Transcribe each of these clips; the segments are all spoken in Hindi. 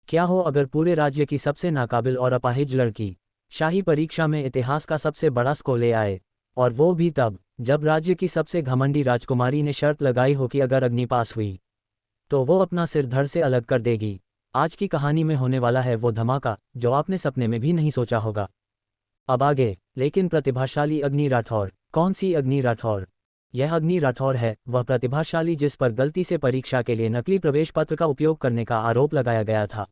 क्या हो अगर पूरे राज्य की सबसे नाकाबिल और अपाहिज लड़की शाही परीक्षा में इतिहास का सबसे बड़ा स्कोर ले आए, और वो भी तब जब राज्य की सबसे घमंडी राजकुमारी ने शर्त लगाई हो कि अगर अग्नि पास हुई तो वो अपना सिर धड़ से अलग कर देगी। आज की कहानी में होने वाला है वो धमाका जो आपने सपने में भी नहीं सोचा होगा। अब आगे, लेकिन प्रतिभाशाली अग्नि राठौर। कौन सी अग्नि राठौर? यह अग्नि राठौर है, वह प्रतिभाशाली जिस पर गलती से परीक्षा के लिए नकली प्रवेश पत्र का उपयोग करने का आरोप लगाया गया था।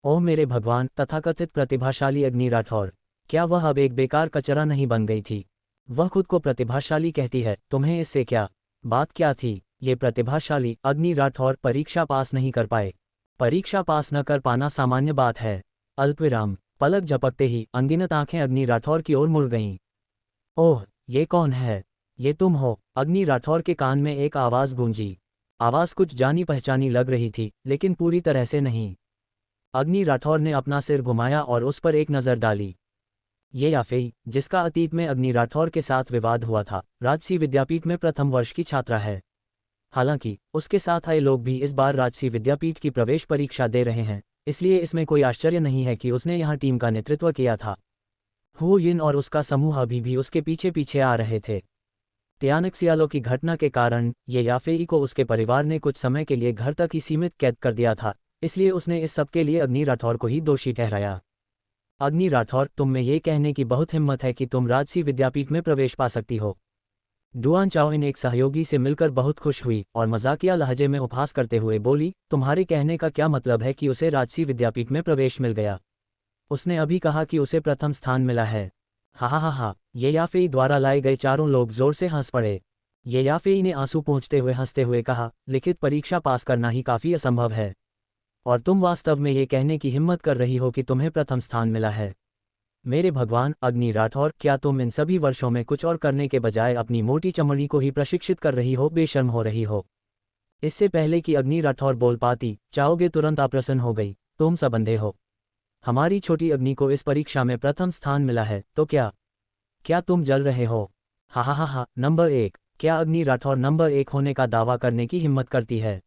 ओह मेरे भगवान, तथाकथित प्रतिभाशाली अग्नि राठौर, क्या वह अब एक बेकार कचरा नहीं बन गई थी? वह खुद को प्रतिभाशाली कहती है, तुम्हें इससे क्या? बात क्या थी? ये प्रतिभाशाली अग्नि राठौर परीक्षा पास नहीं कर पाए। परीक्षा पास न कर पाना सामान्य बात है। अल्पविराम, पलक झपकते ही अनगिनत आंखें अग्नि राठौर की ओर मुड़ गईं। ओह, ये कौन है? ये तुम हो? अग्नि राठौर के कान में एक आवाज़ गूंजी। आवाज़ कुछ जानी पहचानी लग रही थी, लेकिन पूरी तरह से नहीं। अग्नि राठौर ने अपना सिर घुमाया और उस पर एक नज़र डाली। ये याफेई, जिसका अतीत में अग्नि राठौर के साथ विवाद हुआ था, राजसी विद्यापीठ में प्रथम वर्ष की छात्रा है। हालांकि उसके साथ आए लोग भी इस बार राजसी विद्यापीठ की प्रवेश परीक्षा दे रहे हैं, इसलिए इसमें कोई आश्चर्य नहीं है कि उसने यहाँ टीम का नेतृत्व किया था। हु यिन और उसका समूह अभी भी उसके पीछे पीछे आ रहे थे। त्यानक्सियालो की घटना के कारण ये याफेई को उसके परिवार ने कुछ समय के लिए घर तक ही सीमित कैद कर दिया था, इसलिए उसने इस सब के लिए अग्नि राठौर को ही दोषी ठहराया। अग्नि राठौर, तुम में ये कहने की बहुत हिम्मत है कि तुम राजसी विद्यापीठ में प्रवेश पा सकती हो। डुआन चाओइन एक सहयोगी से मिलकर बहुत खुश हुई और मजाकिया लहजे में उपहास करते हुए बोली, तुम्हारे कहने का क्या मतलब है कि उसे राजसी विद्यापीठ में प्रवेश मिल गया? उसने अभी कहा कि उसे प्रथम स्थान मिला है। हा हा हा हा, ये याफेई द्वारा लाए गए चारों लोग जोर से हंस पड़े। ये याफेई ने आंसू पोंछते हुए हंसते हुए कहा, लिखित परीक्षा पास करना ही काफ़ी असंभव है, और तुम वास्तव में ये कहने की हिम्मत कर रही हो कि तुम्हें प्रथम स्थान मिला है? मेरे भगवान अग्नि राठौर, क्या तुम इन सभी वर्षों में कुछ और करने के बजाय अपनी मोटी चमड़ी को ही प्रशिक्षित कर रही हो? बेशर्म हो रही हो। इससे पहले कि अग्नि राठौर बोल पाती, चाओगे तुरंत अप्रसन्न हो गई। तुम सब अंधे हो। हमारी छोटी अग्नि को इस परीक्षा में प्रथम स्थान मिला है, तो क्या तुम जल रहे हो? हा हा हा हा, नंबर 1। क्या अग्नि राठौर नंबर 1 होने का दावा करने की हिम्मत करती है?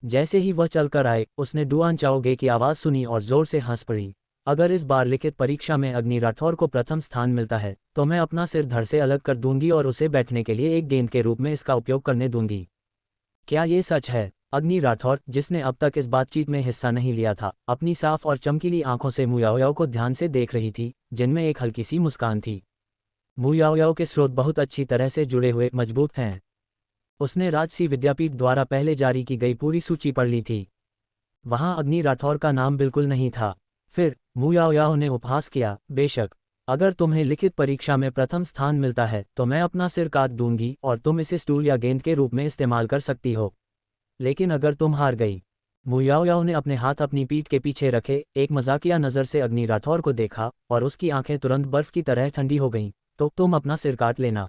जैसे ही वह चलकर आए, उसने डुआन चाओगे की आवाज़ सुनी और जोर से हंस पड़ी। अगर इस बार लिखित परीक्षा में अग्नि राठौर को प्रथम स्थान मिलता है तो मैं अपना सिर धड़ से अलग कर दूंगी और उसे बैठने के लिए एक गेंद के रूप में इसका उपयोग करने दूंगी। क्या ये सच है? अग्नि राठौर, जिसने अब तक इस बातचीत में हिस्सा नहीं लिया था, अपनी साफ और चमकीली आंखों से मुयाओयाओ को ध्यान से देख रही थी, जिनमें एक हल्की सी मुस्कान थी। मुयाओयाओ के स्रोत बहुत अच्छी तरह से जुड़े हुए मजबूत हैं। उसने राजसी विद्यापीठ द्वारा पहले जारी की गई पूरी सूची पढ़ ली थी। वहां अग्नि राठौर का नाम बिल्कुल नहीं था। फिर मुयाओयाओ ने उपहास किया, बेशक अगर तुम्हें लिखित परीक्षा में प्रथम स्थान मिलता है तो मैं अपना सिर काट दूंगी और तुम इसे स्टूल या गेंद के रूप में इस्तेमाल कर सकती हो। लेकिन अगर तुम हार गई। मुयाओयाओ ने अपने हाथ अपनी पीठ के पीछे रखे एक मजाकिया नज़र से अग्नि राठौर को देखा और उसकी आंखें तुरंत बर्फ की तरह ठंडी हो गईं। तो तुम अपना सिर काट लेना।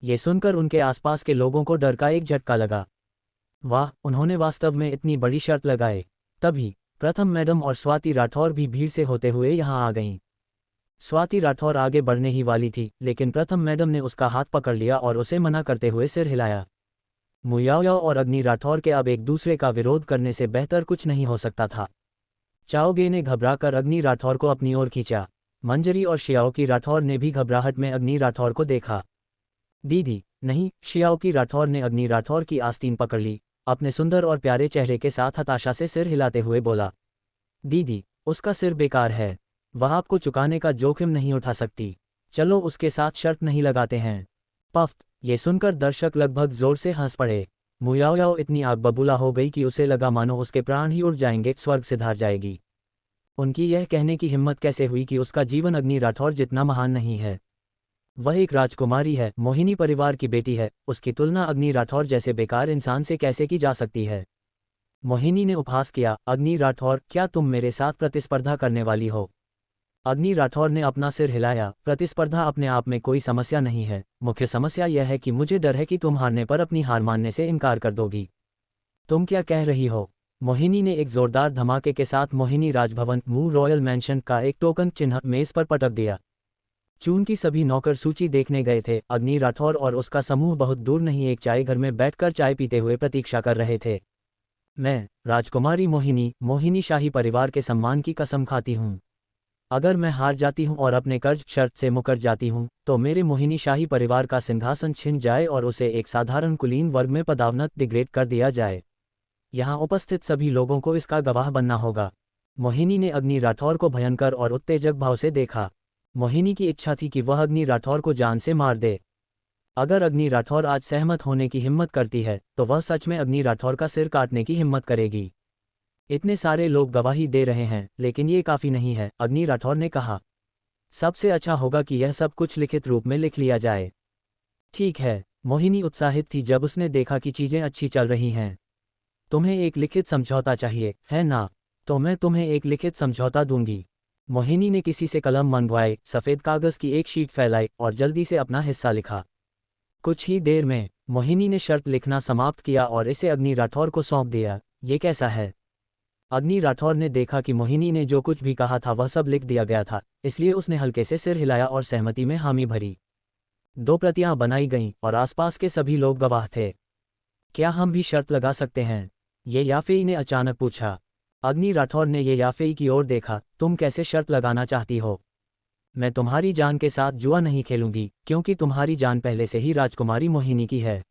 ये सुनकर उनके आसपास के लोगों को डर का एक झटका लगा। वाह, उन्होंने वास्तव में इतनी बड़ी शर्त लगाए। तभी प्रथम मैडम और स्वाति राठौर भी भीड़ से होते हुए यहाँ आ गईं। स्वाति राठौर आगे बढ़ने ही वाली थी, लेकिन प्रथम मैडम ने उसका हाथ पकड़ लिया और उसे मना करते हुए सिर हिलाया। मुयाओयाओ और अग्नि राठौर के अब एक दूसरे का विरोध करने से बेहतर कुछ नहीं हो सकता था। चाओगे ने घबराकर अग्नि राठौर को अपनी ओर खींचा। मंजरी और शियाओकी राठौर ने भी घबराहट में अग्नि राठौर को देखा। दीदी, नहीं। शियाओकी राठौर ने अग्नि राठौर की आस्तीन पकड़ ली, अपने सुंदर और प्यारे चेहरे के साथ हताशा से सिर हिलाते हुए बोला, दीदी, उसका सिर बेकार है। वह आपको चुकाने का जोखिम नहीं उठा सकती। चलो उसके साथ शर्त नहीं लगाते हैं। पफ, ये सुनकर दर्शक लगभग जोर से हंस पड़े। मुयाओयाओ इतनी आग बबूला हो गई कि उसे लगा मानो उसके प्राण ही उड़ जाएंगे, स्वर्ग से धार जाएगी। उनकी यह कहने की हिम्मत कैसे हुई कि उसका जीवन अग्नि राठौर जितना महान नहीं है। वह एक राजकुमारी है, मोहिनी परिवार की बेटी है, उसकी तुलना अग्नि राठौर जैसे बेकार इंसान से कैसे की जा सकती है? मोहिनी ने उपहास किया, अग्नि राठौर, क्या तुम मेरे साथ प्रतिस्पर्धा करने वाली हो? अग्नि राठौर ने अपना सिर हिलाया, प्रतिस्पर्धा अपने आप में कोई समस्या नहीं है, मुख्य समस्या यह है कि मुझे डर है कि तुम हारने पर अपनी हार मानने से इनकार कर दोगी। तुम क्या कह रही हो? मोहिनी ने एक जोरदार धमाके के साथ मोहिनी राजभवन मू रॉयल मैंशन का एक टोकन चिन्ह मेज पर पटक दिया। चून की सभी नौकर सूची देखने गए थे। अग्नि राठौर और उसका समूह बहुत दूर नहीं एक चाय घर में बैठकर चाय पीते हुए प्रतीक्षा कर रहे थे। मैं, राजकुमारी मोहिनी, मोहिनी शाही परिवार के सम्मान की कसम खाती हूँ। अगर मैं हार जाती हूँ और अपने कर्ज शर्त से मुकर जाती हूँ, तो मेरे मोहिनी शाही परिवार का सिंहासन छिन जाए और उसे एक साधारण कुलीन वर्ग में पदावनत डिग्रेड कर दिया जाए। यहाँ उपस्थित सभी लोगों को इसका गवाह बनना होगा। मोहिनी ने अग्नि राठौर को भयंकर और उत्तेजक भाव से देखा। मोहिनी की इच्छा थी कि वह अग्नि राठौर को जान से मार दे। अगर अग्नि राठौर आज सहमत होने की हिम्मत करती है, तो वह सच में अग्नि राठौर का सिर काटने की हिम्मत करेगी। इतने सारे लोग गवाही दे रहे हैं, लेकिन ये काफ़ी नहीं है, अग्नि राठौर ने कहा। सबसे अच्छा होगा कि यह सब कुछ लिखित रूप में लिख लिया जाए। ठीक है, मोहिनी उत्साहित थी जब उसने देखा कि चीज़ें अच्छी चल रही हैं। तुम्हें एक लिखित समझौता चाहिए, है ना? तो मैं तुम्हें एक लिखित समझौता दूंगी। मोहिनी ने किसी से कलम मंगवाई, सफ़ेद कागज़ की एक शीट फैलाई और जल्दी से अपना हिस्सा लिखा। कुछ ही देर में मोहिनी ने शर्त लिखना समाप्त किया और इसे अग्नि राठौर को सौंप दिया। ये कैसा है? अग्नि राठौर ने देखा कि मोहिनी ने जो कुछ भी कहा था वह सब लिख दिया गया था, इसलिए उसने हल्के से सिर हिलाया और सहमति में हामी भरी। 2 प्रतियां बनाई गईं और आसपास के सभी लोग गवाह थे। क्या हम भी शर्त लगा सकते हैं? ये याफेई ने अचानक पूछा। अग्नि राठौर ने ये याफेई की ओर देखा। तुम कैसे शर्त लगाना चाहती हो? मैं तुम्हारी जान के साथ जुआ नहीं खेलूंगी, क्योंकि तुम्हारी जान पहले से ही राजकुमारी मोहिनी की है।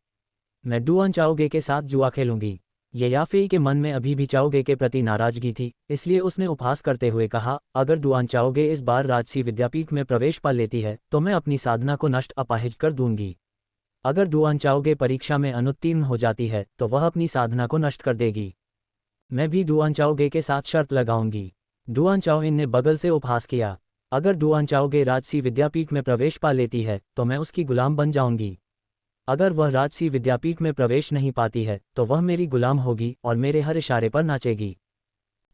मैं डुआन चाओगे के साथ जुआ खेलूंगी। ये याफेई के मन में अभी भी चाओगे के प्रति नाराजगी थी, इसलिए उसने उपहास करते हुए कहा, अगर डुआन चाओगे इस बार राजसी विद्यापीठ में प्रवेश पा लेती है, तो मैं अपनी साधना को नष्ट अपाहिज कर दूंगी। अगर डुआन चाओगे परीक्षा में अनुत्तीर्ण हो जाती है, तो वह अपनी साधना को नष्ट कर देगी। मैं भी डुआन चाओगे के साथ शर्त लगाऊंगी। डुआन चाओइन ने बगल से उपहास किया। अगर डुआन चाओगे राजसी विद्यापीठ में प्रवेश पा लेती है, तो मैं उसकी गुलाम बन जाऊंगी। अगर वह राजसी विद्यापीठ में प्रवेश नहीं पाती है, तो वह मेरी गुलाम होगी और मेरे हर इशारे पर नाचेगी।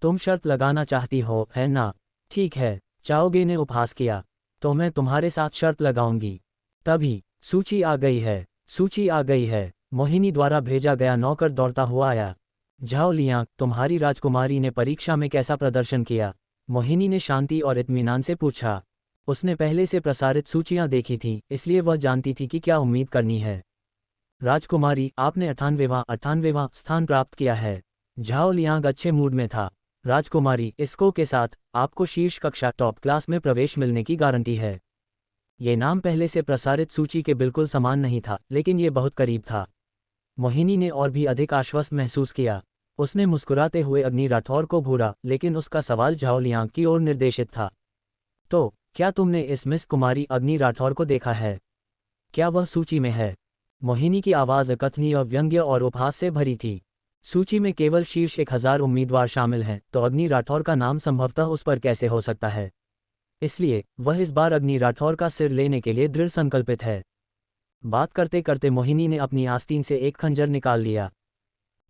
तुम शर्त लगाना चाहती हो, है ना? ठीक है, चाओगे ने उपहास किया। तो मैं तुम्हारे साथ शर्त लगाऊंगी। तभी सूची आ गई है, सूची आ गई है। मोहिनी द्वारा भेजा गया नौकर दौड़ता हुआ आया। झाओ लियांग, तुम्हारी राजकुमारी ने परीक्षा में कैसा प्रदर्शन किया? मोहिनी ने शांति और इत्मीनान से पूछा। उसने पहले से प्रसारित सूचियां देखी थीं, इसलिए वह जानती थी कि क्या उम्मीद करनी है। राजकुमारी, आपने 98वां स्थान प्राप्त किया है। झाओ लियांग अच्छे मूड में था। राजकुमारी, इसको के साथ आपको शीर्ष कक्षा टॉप क्लास में प्रवेश मिलने की गारंटी है। ये नाम पहले से प्रसारित सूची के बिल्कुल समान नहीं था, लेकिन ये बहुत करीब था। मोहिनी ने और भी अधिक आश्वस्त महसूस किया। उसने मुस्कुराते हुए अग्नि राठौर को घूरा, लेकिन उसका सवाल झाओ लियांग की ओर निर्देशित था। तो क्या तुमने इस मिस कुमारी अग्नि राठौर को देखा है? क्या वह सूची में है? मोहिनी की आवाज़ अकथनीय, व्यंग्य और उपहास से भरी थी। सूची में केवल शीर्ष 1000 उम्मीदवार शामिल हैं, तो अग्नि राठौर का नाम संभवतः उस पर कैसे हो सकता है? इसलिए वह इस बार अग्नि राठौर का सिर लेने के लिए दृढ़ संकल्पित है। बात करते करते मोहिनी ने अपनी आस्तीन से एक खंजर निकाल लिया।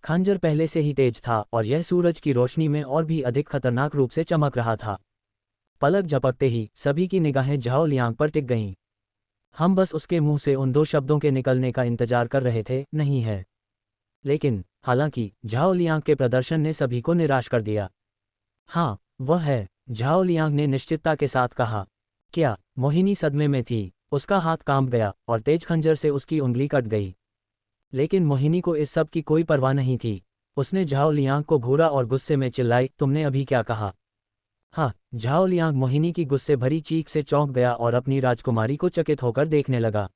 खंजर पहले से ही तेज था और यह सूरज की रोशनी में और भी अधिक खतरनाक रूप से चमक रहा था। पलक झपकते ही सभी की निगाहें झाओ लियांग पर टिक गईं। हम बस उसके मुंह से उन 2 शब्दों के निकलने का इंतजार कर रहे थे, नहीं है? लेकिन हालांकि झाओ लियांग के प्रदर्शन ने सभी को निराश कर दिया। हाँ, वह है, झाओ लियांग ने निश्चितता के साथ कहा। क्या? मोहिनी सदमे में थी। उसका हाथ कांप गया और तेज खंजर से उसकी उंगली कट गई। लेकिन मोहिनी को इस सब की कोई परवाह नहीं थी। उसने झाओ लियांग को घूरा और गुस्से में चिल्लाई, तुमने अभी क्या कहा? हाँ, झाओ लियांग मोहिनी की गुस्से भरी चीख से चौंक गया और अपनी राजकुमारी को चकित होकर देखने लगा।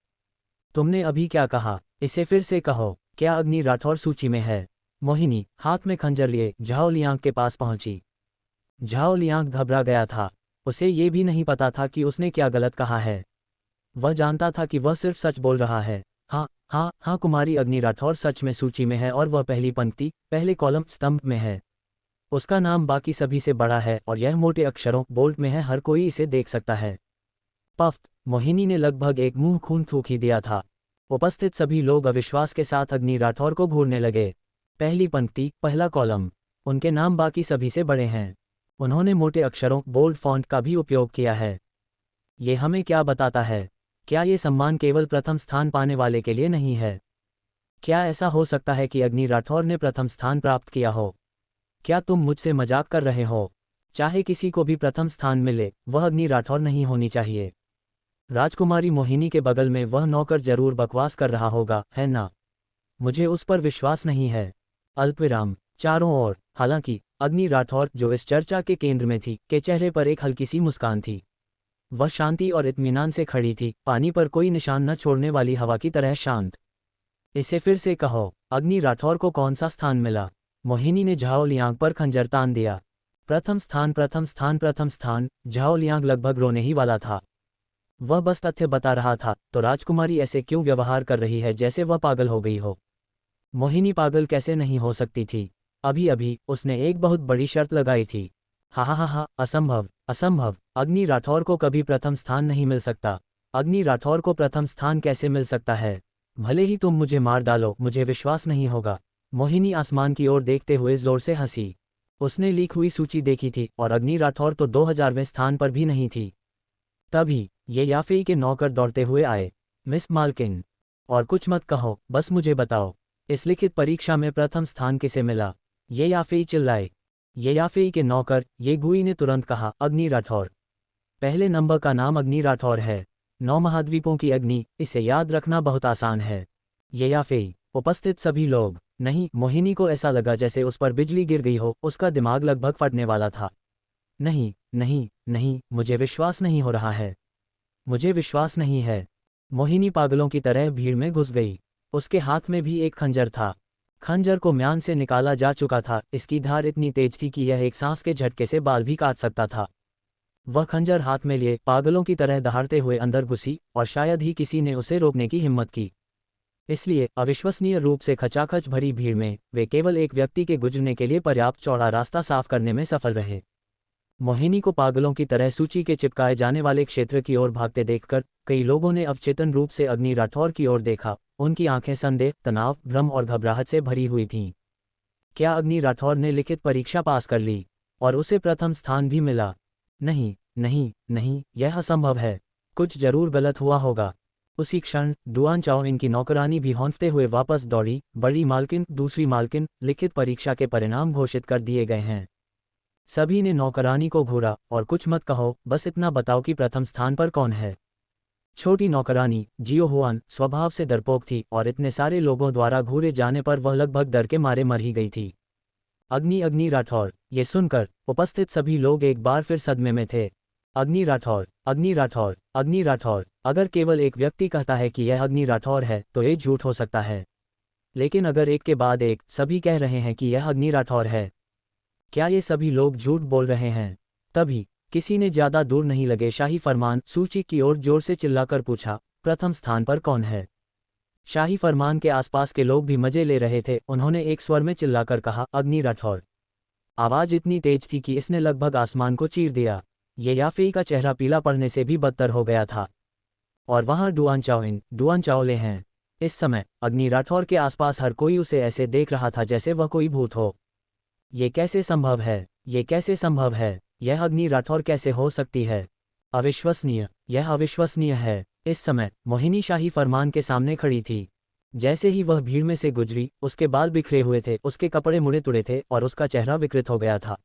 तुमने अभी क्या कहा? इसे फिर से कहो। क्या अग्नि राठौर सूची में है? मोहिनी हाथ में खंजर लिए झाओ लियांग के पास पहुंची। झाओ लियांग घबरा गया था। उसे ये भी नहीं पता था कि उसने क्या गलत कहा है। वह जानता था कि वह सिर्फ सच बोल रहा है। हाँ हाँ हाँ, कुमारी अग्नि राठौर सच में सूची में है और वह पहली पंक्ति, पहले कॉलम स्तंभ में है। उसका नाम बाकी सभी से बड़ा है और यह मोटे अक्षरों बोल्ड में है, हर कोई इसे देख सकता है। पफ! मोहिनी ने लगभग एक मुंह खून थूक ही दिया था। उपस्थित सभी लोग अविश्वास के साथ अग्नि राठौर को घूरने लगे। पहली पंक्ति, पहला कॉलम। उनके नाम बाकी सभी से बड़े हैं। उन्होंने मोटे अक्षरों बोल्ड फॉन्ट का भी उपयोग किया है। ये हमें क्या बताता है? क्या ये सम्मान केवल प्रथम स्थान पाने वाले के लिए नहीं है? क्या ऐसा हो सकता है कि अग्नि राठौर ने प्रथम स्थान प्राप्त किया हो? क्या तुम मुझसे मजाक कर रहे हो? चाहे किसी को भी प्रथम स्थान मिले, वह अग्नि राठौर नहीं होनी चाहिए। राजकुमारी मोहिनी के बगल में वह नौकर जरूर बकवास कर रहा होगा, है ना? मुझे उस पर विश्वास नहीं है। अल्पविराम। चारों ओर, हालांकि अग्नि राठौर, जो इस चर्चा के केंद्र में थी, के चेहरे पर एक हल्की सी मुस्कान थी। वह शांति और इत्मीनान से खड़ी थी, पानी पर कोई निशान न छोड़ने वाली हवा की तरह शांत। इसे फिर से कहो, अग्नि राठौर को कौन सा स्थान मिला? मोहिनी ने झाओ लियांग पर खंजर तान दिया। प्रथम स्थान, प्रथम स्थान, प्रथम स्थान। झाओ लियांग लगभग रोने ही वाला था। वह बस तथ्य बता रहा था, तो राजकुमारी ऐसे क्यों व्यवहार कर रही है जैसे वह पागल हो गई हो? मोहिनी पागल कैसे नहीं हो सकती थी? अभी अभी उसने एक बहुत बड़ी शर्त लगाई थी। हा हा हा हा, असंभव, असंभव। अग्नि राठौर को कभी प्रथम स्थान नहीं मिल सकता। अग्नि राठौर को प्रथम स्थान कैसे मिल सकता है? भले ही तुम मुझे मार डालो, मुझे विश्वास नहीं होगा। मोहिनी आसमान की ओर देखते हुए जोर से हंसी। उसने लीक हुई सूची देखी थी और अग्नि राठौर तो 2000वें स्थान पर भी नहीं थी। तभी ये याफेई के नौकर दौड़ते हुए आए। मिस मालकिन, और कुछ मत कहो, बस मुझे बताओ, इस लिखित परीक्षा में प्रथम स्थान किसे मिला? ये याफेई चिल्लाए। ये याफेई के नौकर, ये गुई ने तुरंत कहा, अग्नि राठौर। पहले नंबर का नाम अग्नि राठौर है। 9 महाद्वीपों की अग्नि, इसे याद रखना बहुत आसान है। ये याफेई। उपस्थित सभी लोग। नहीं, मोहिनी को ऐसा लगा जैसे उस पर बिजली गिर गई हो, उसका दिमाग लगभग फटने वाला था। नहीं नहीं नहीं, मुझे विश्वास नहीं हो रहा है। मुझे विश्वास नहीं है। मोहिनी पागलों की तरह भीड़ में घुस गई। उसके हाथ में भी एक खंजर था। खंजर को म्यान से निकाला जा चुका था, इसकी धार इतनी तेज थी कि यह एक सांस के झटके से बाल भी काट सकता था। वह खंजर हाथ में लिए पागलों की तरह दहाड़ते हुए अंदर घुसी, और शायद ही किसी ने उसे रोकने की हिम्मत की। इसलिए अविश्वसनीय रूप से खचाखच भरी भीड़ में वे केवल एक व्यक्ति के गुजरने के लिए पर्याप्त चौड़ा रास्ता साफ करने में सफल रहे। मोहिनी को पागलों की तरह सूची के चिपकाए जाने वाले क्षेत्र की ओर भागते देखकर कई लोगों ने अवचेतन रूप से अग्नि राठौर की ओर देखा। उनकी आंखें संदेह, तनाव, भ्रम और घबराहट से भरी हुई थीं। क्या अग्नि राठौर ने लिखित परीक्षा पास कर ली और उसे प्रथम स्थान भी मिला? नहीं नहीं नहीं, यह असंभव है। कुछ जरूर गलत हुआ होगा। उसी क्षण डुआन चाओ इनकी नौकरानी भी हौंफते हुए वापस दौड़ी। बड़ी मालकिन, दूसरी मालकिन, लिखित परीक्षा के परिणाम घोषित कर दिए गए हैं। सभी ने नौकरानी को घूरा। और कुछ मत कहो, बस इतना बताओ कि प्रथम स्थान पर कौन है? छोटी नौकरानी जियो हुआन स्वभाव से डरपोक थी, और इतने सारे लोगों द्वारा घूरे जाने पर वह लगभग डर के मारे मर ही गई थी। अग्नि राठौर। ये सुनकर उपस्थित सभी लोग एक बार फिर सदमे में थे। अग्नि राठौर, अग्नि राठौर, अग्नि राठौर। अगर केवल एक व्यक्ति कहता है कि यह अग्नि राठौर है तो ये झूठ हो सकता है, लेकिन अगर एक के बाद एक सभी कह रहे हैं कि यह अग्नि राठौर है, क्या ये सभी लोग झूठ बोल रहे हैं? तभी किसी ने ज्यादा दूर नहीं लगे शाही फरमान सूची की ओर जोर से चिल्लाकर पूछा, प्रथम स्थान पर कौन है? शाही फरमान के आसपास के लोग भी मजे ले रहे थे। उन्होंने एक स्वर में चिल्लाकर कहा, अग्नि राठौर। आवाज इतनी तेज थी कि इसने लगभग आसमान को चीर दिया। ये याफेई का चेहरा पीला पड़ने से भी बदतर हो गया था। और वहां डुआन चाओले हैं। इस समय अग्नि राठौर के आसपास हर कोई उसे ऐसे देख रहा था जैसे वह कोई भूत हो। ये कैसे संभव है? ये कैसे संभव है? यह अग्नि राठौर कैसे हो सकती है? अविश्वसनीय, यह अविश्वसनीय है। इस समय मोहिनी शाही फरमान के सामने खड़ी थी। जैसे ही वह भीड़ में से गुजरी, उसके बाल बिखरे हुए थे, उसके कपड़े मुड़े तुड़े थे और उसका चेहरा विकृत हो गया था।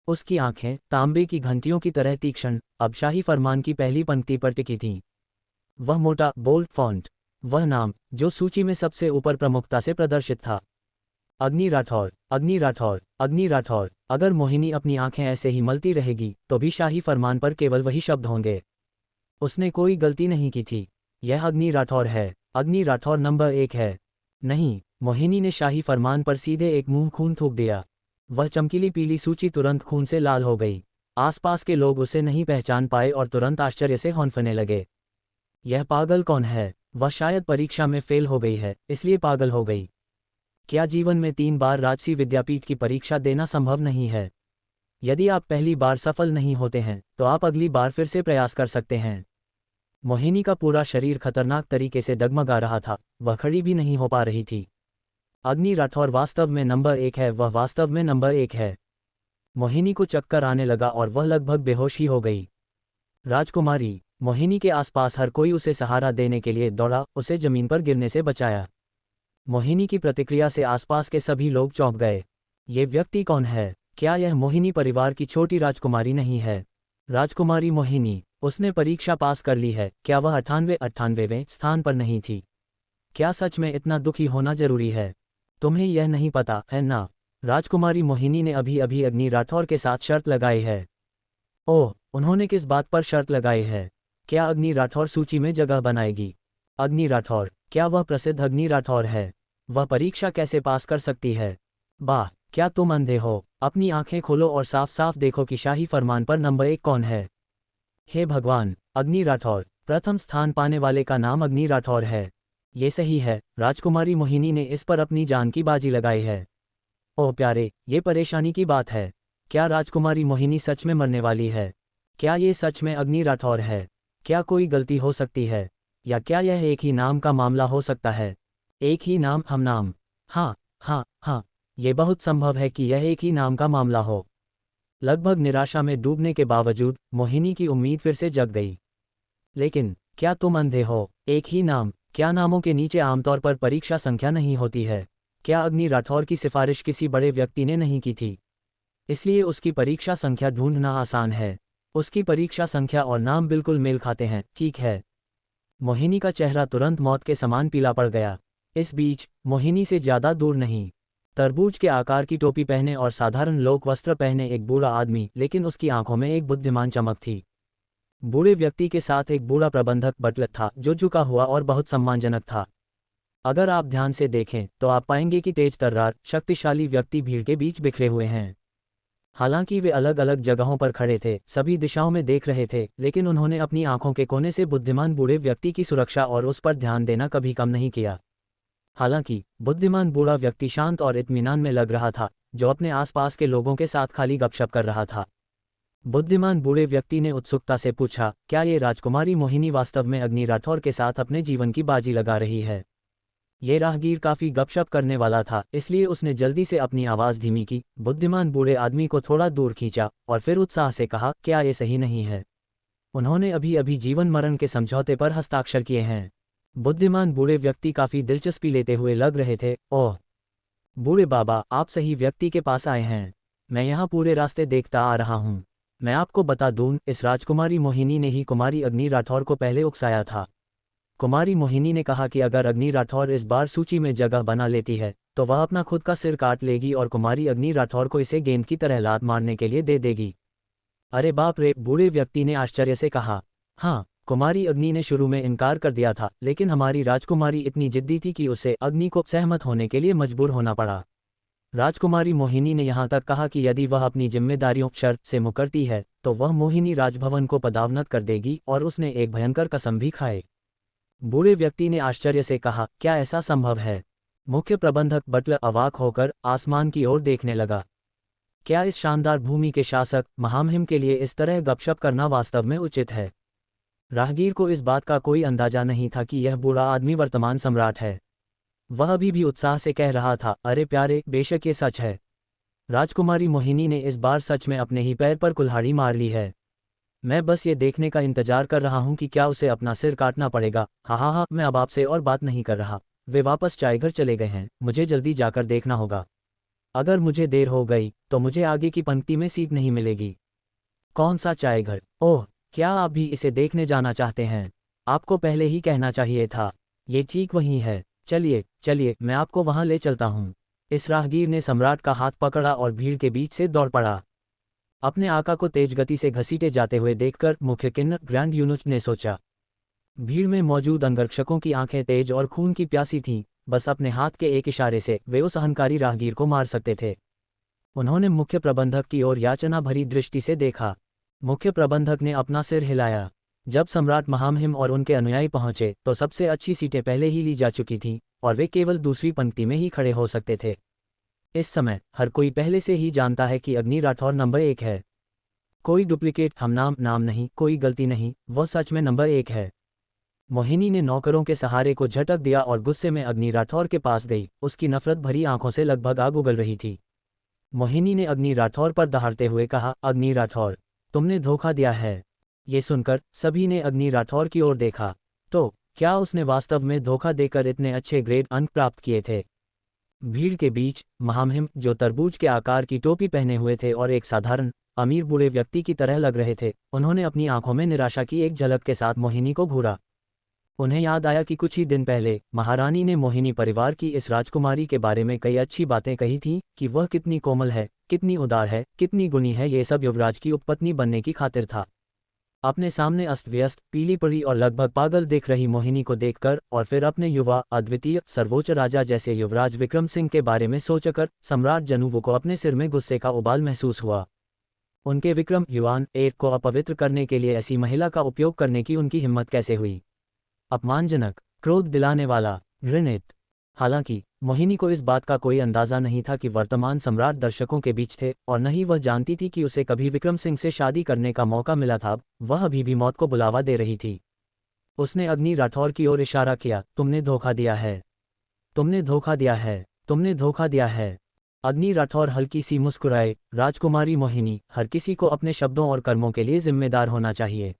उसकी आंखें तांबे की घंटियों की तरह तीक्ष्ण अब शाही फरमान की पहली पंक्ति पर टिकी थीं। वह मोटा बोल्ड फॉन्ट, वह नाम जो सूची में सबसे ऊपर प्रमुखता से प्रदर्शित था, अग्नि राठौर, अग्नि राठौर, अग्नि राठौर। अगर मोहिनी अपनी आंखें ऐसे ही मलती रहेगी तो भी शाही फरमान पर केवल वही शब्द होंगे। उसने कोई गलती नहीं की थी। यह अग्नि राठौर है। अग्नि राठौर नंबर 1 है। नहीं, मोहिनी ने शाही फरमान पर सीधे एक मुंह खून थूक दिया। वह चमकीली पीली सूची तुरंत खून से लाल हो गई। आसपास के लोग उसे नहीं पहचान पाए और तुरंत आश्चर्य से हौंफने लगे। यह पागल कौन है? वह शायद परीक्षा में फेल हो गई है, इसलिए पागल हो गई। क्या जीवन में 3 बार राजसी विद्यापीठ की परीक्षा देना संभव नहीं है? यदि आप पहली बार सफल नहीं होते हैं तो आप अगली बार फिर से प्रयास कर सकते हैं। मोहिनी का पूरा शरीर खतरनाक तरीके से डगमगा रहा था। वह खड़ी भी नहीं हो पा रही थी। अग्नि राठौर वास्तव में नंबर 1 है। वह वास्तव में नंबर 1 है। मोहिनी को चक्कर आने लगा और वह लगभग बेहोश ही हो गई। राजकुमारी। मोहिनी के आसपास हर कोई उसे सहारा देने के लिए दौड़ा, उसे जमीन पर गिरने से बचाया। मोहिनी की प्रतिक्रिया से आसपास के सभी लोग चौंक गए। ये व्यक्ति कौन है? क्या यह मोहिनी परिवार की छोटी राजकुमारी नहीं है? राजकुमारी मोहिनी, उसने परीक्षा पास कर ली है। क्या वह 98वें स्थान पर नहीं थी? क्या सच में इतना दुखी होना जरूरी है? तुम्हें यह नहीं पता है ना? राजकुमारी मोहिनी ने अभी अभी अग्नि राठौर के साथ शर्त लगाई है। ओह, उन्होंने किस बात पर शर्त लगाई है? क्या अग्नि राठौर सूची में जगह बनाएगी? अग्नि राठौर, क्या वह प्रसिद्ध अग्नि राठौर है? वह परीक्षा कैसे पास कर सकती है? वाह, क्या तुम अंधे हो? अपनी आंखें खोलो और साफ साफ देखो कि शाही फरमान पर नंबर 1 कौन है। हे भगवान, अग्नि राठौर, प्रथम स्थान पाने वाले का नाम अग्नि राठौर है। ये सही है, राजकुमारी मोहिनी ने इस पर अपनी जान की बाजी लगाई है। ओह प्यारे, ये परेशानी की बात है। क्या राजकुमारी मोहिनी सच में मरने वाली है? क्या ये सच में अग्नि राठौर है? क्या कोई गलती हो सकती है? या क्या यह एक ही नाम का मामला हो सकता है? एक ही नाम, हम नाम। हाँ, हाँ, हाँ, ये बहुत संभव है कि यह एक ही नाम का मामला हो। लगभग निराशा में डूबने के बावजूद मोहिनी की उम्मीद फिर से जग गई। लेकिन क्या तुम अंधे हो? एक ही नाम, क्या नामों के नीचे आमतौर पर परीक्षा संख्या नहीं होती है? क्या अग्नि राठौर की सिफारिश किसी बड़े व्यक्ति ने नहीं की थी, इसलिए उसकी परीक्षा संख्या ढूंढना आसान है? उसकी परीक्षा संख्या और नाम बिल्कुल मेल खाते हैं, ठीक है। मोहिनी का चेहरा तुरंत मौत के समान पीला पड़ गया। इस बीच मोहिनी से ज्यादा दूर नहीं, तरबूज के आकार की टोपी पहने और साधारण लोक वस्त्र पहने एक बूढ़ा आदमी, लेकिन उसकी आंखों में एक बुद्धिमान चमक थी। बूढ़े व्यक्ति के साथ एक बूढ़ा प्रबंधक बटलर था जो झुका हुआ और बहुत सम्मानजनक था। अगर आप ध्यान से देखें तो आप पाएंगे कि तेज तर्रार, शक्तिशाली व्यक्ति भीड़ के बीच बिखरे हुए हैं। हालांकि वे अलग अलग जगहों पर खड़े थे, सभी दिशाओं में देख रहे थे, लेकिन उन्होंने अपनी आंखों के कोने से बुद्धिमान बूढ़े व्यक्ति की सुरक्षा और उस पर ध्यान देना कभी कम नहीं किया। हालांकि बुद्धिमान बूढ़ा व्यक्ति शांत और इत्मीनान में लग रहा था, जो अपने आसपास के लोगों के साथ खाली गपशप कर रहा था। बुद्धिमान बूढ़े व्यक्ति ने उत्सुकता से पूछा, क्या ये राजकुमारी मोहिनी वास्तव में अग्नि राठौर के साथ अपने जीवन की बाजी लगा रही है? ये राहगीर काफी गपशप करने वाला था, इसलिए उसने जल्दी से अपनी आवाज़ धीमी की, बुद्धिमान बूढ़े आदमी को थोड़ा दूर खींचा और फिर उत्साह से कहा, क्या ये सही नहीं है? उन्होंने अभी अभी जीवन मरण के समझौते पर हस्ताक्षर किए हैं। बुद्धिमान बूढ़े व्यक्ति काफी दिलचस्पी लेते हुए लग रहे थे। ओह बूढ़े बाबा, आप सही व्यक्ति के पास आए हैं। मैं यहाँ पूरे रास्ते देखता आ रहा हूँ। मैं आपको बता दूं, इस राजकुमारी मोहिनी ने ही कुमारी अग्नि राठौर को पहले उकसाया था। कुमारी मोहिनी ने कहा कि अगर अग्नि राठौर इस बार सूची में जगह बना लेती है तो वह अपना खुद का सिर काट लेगी और कुमारी अग्नि राठौर को इसे गेंद की तरह लात मारने के लिए दे देगी। अरे बाप रे, बूढ़े व्यक्ति ने आश्चर्य से कहा। हाँ, कुमारी अग्नि ने शुरू में इनकार कर दिया था, लेकिन हमारी राजकुमारी इतनी जिद्दी थी कि उसे अग्नि को सहमत होने के लिए मजबूर होना पड़ा। राजकुमारी मोहिनी ने यहाँ तक कहा कि यदि वह अपनी जिम्मेदारियों शर्त से मुकरती है तो वह मोहिनी राजभवन को पदावनत कर देगी और उसने एक भयंकर कसम भी खाए। बूढ़े व्यक्ति ने आश्चर्य से कहा, क्या ऐसा संभव है? मुख्य प्रबंधक बटलर अवाक होकर आसमान की ओर देखने लगा। क्या इस शानदार भूमि के शासक महामहिम के लिए इस तरह गपशप करना वास्तव में उचित है? राहगीर को इस बात का कोई अंदाजा नहीं था कि यह बूढ़ा आदमी वर्तमान सम्राट है। वह अभी भी उत्साह से कह रहा था, अरे प्यारे, बेशक ये सच है। राजकुमारी मोहिनी ने इस बार सच में अपने ही पैर पर कुल्हाड़ी मार ली है। मैं बस ये देखने का इंतजार कर रहा हूँ कि क्या उसे अपना सिर काटना पड़ेगा। हा, मैं अब आपसे और बात नहीं कर रहा। वे वापस चायघर चले गए हैं, मुझे जल्दी जाकर देखना होगा। अगर मुझे देर हो गई तो मुझे आगे की पंक्ति में सीट नहीं मिलेगी। कौन सा चायघर? ओह, क्या आप भी इसे देखने जाना चाहते हैं? आपको पहले ही कहना चाहिए था। ये ठीक वही है। चलिए चलिए, मैं आपको वहां ले चलता हूँ। इस राहगीर ने सम्राट का हाथ पकड़ा और भीड़ के बीच से दौड़ पड़ा। अपने आका को तेज गति से घसीटे जाते हुए देखकर मुख्य किन्नर ग्रैंड यूनुच ने सोचा। भीड़ में मौजूद अंगरक्षकों की आंखें तेज और खून की प्यासी थीं, बस अपने हाथ के एक इशारे से वे उस अहंकारी राहगीर को मार सकते थे। उन्होंने मुख्य प्रबंधक की ओर याचना भरी दृष्टि से देखा। मुख्य प्रबंधक ने अपना सिर हिलाया। जब सम्राट महामहिम और उनके अनुयायी पहुंचे तो सबसे अच्छी सीटें पहले ही ली जा चुकी थीं और वे केवल दूसरी पंक्ति में ही खड़े हो सकते थे। इस समय हर कोई पहले से ही जानता है कि अग्नि राठौर नंबर 1 है। कोई डुप्लीकेट हमनाम नाम नहीं, कोई गलती नहीं, वह सच में नंबर 1 है। मोहिनी ने नौकरों के सहारे को झटक दिया और गुस्से में अग्नि राठौर के पास गई। उसकी नफरत भरी आंखों से लगभग आग उगल रही थी। मोहिनी ने अग्नि राठौर पर दहाड़ते हुए कहा, अग्नि राठौर, तुमने धोखा दिया है। ये सुनकर सभी ने अग्नि राठौर की ओर देखा। तो क्या उसने वास्तव में धोखा देकर इतने अच्छे ग्रेड अंक प्राप्त किए थे? भीड़ के बीच महामहिम, जो तरबूज के आकार की टोपी पहने हुए थे और एक साधारण अमीर बूढ़े व्यक्ति की तरह लग रहे थे, उन्होंने अपनी आंखों में निराशा की एक झलक के साथ मोहिनी को घूरा। उन्हें याद आया कि कुछ ही दिन पहले महारानी ने मोहिनी परिवार की इस राजकुमारी के बारे में कई अच्छी बातें कही थीं कि वह कितनी कोमल है, कितनी उदार है, कितनी गुणी है। ये सब युवराज की उपपत्नी बनने की खातिर था। अपने सामने अस्त व्यस्त, पीली पड़ी और लगभग पागल दिख रही मोहिनी को देखकर और फिर अपने युवा, अद्वितीय, सर्वोच्च राजा जैसे युवराज विक्रम सिंह के बारे में सोचकर सम्राट जनूवो को अपने सिर में गुस्से का उबाल महसूस हुआ। उनके विक्रम युवान एक को अपवित्र करने के लिए ऐसी महिला का उपयोग करने की उनकी हिम्मत कैसे हुई? अपमानजनक, क्रोध दिलाने वाला, घृणित। हालांकि मोहिनी को इस बात का कोई अंदाजा नहीं था कि वर्तमान सम्राट दर्शकों के बीच थे और न ही वह जानती थी कि उसे कभी विक्रम सिंह से शादी करने का मौका मिला था। वह अभी भी मौत को बुलावा दे रही थी। उसने अग्नि राठौर की ओर इशारा किया। तुमने धोखा दिया है, तुमने धोखा दिया है, तुमने धोखा दिया है। अग्नि राठौर हल्की सी मुस्कुराए। राजकुमारी मोहिनी, हर किसी को अपने शब्दों और कर्मों के लिए जिम्मेदार होना चाहिए।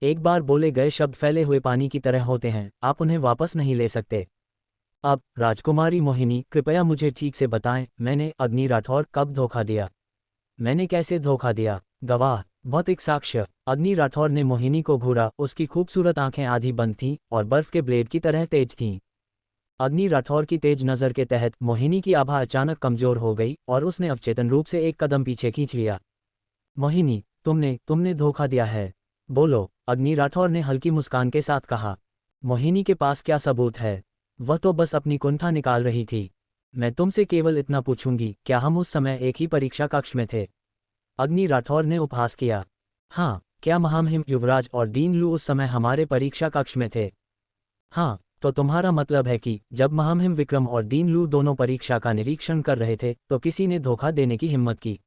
एक बार बोले गए शब्द फैले हुए पानी की तरह होते हैं, आप उन्हें वापस नहीं ले सकते। अब राजकुमारी मोहिनी, कृपया मुझे ठीक से बताएं, मैंने अग्नि राठौर कब धोखा दिया? मैंने कैसे धोखा दिया? गवाह, भौतिक साक्ष्य। अग्नि राठौर ने मोहिनी को घूरा। उसकी खूबसूरत आंखें आधी बंद थीं और बर्फ के ब्लेड की तरह तेज थीं। अग्नि राठौर की तेज नज़र के तहत मोहिनी की आभा अचानक कमजोर हो गई और उसने अवचेतन रूप से एक कदम पीछे खींच लिया। मोहिनी, तुमने धोखा दिया है। बोलो, अग्नि राठौर ने हल्की मुस्कान के साथ कहा। मोहिनी के पास क्या सबूत है? वह तो बस अपनी कुंठा निकाल रही थी। मैं तुमसे केवल इतना पूछूंगी, क्या हम उस समय एक ही परीक्षा कक्ष में थे? अग्नि राठौर ने उपहास किया। हाँ। क्या महामहिम युवराज और दीन लू उस समय हमारे परीक्षा कक्ष में थे? हाँ। तो तुम्हारा मतलब है कि जब महामहिम विक्रम और दीन लू दोनों परीक्षा का निरीक्षण कर रहे थे तो किसी ने धोखा देने की हिम्मत की?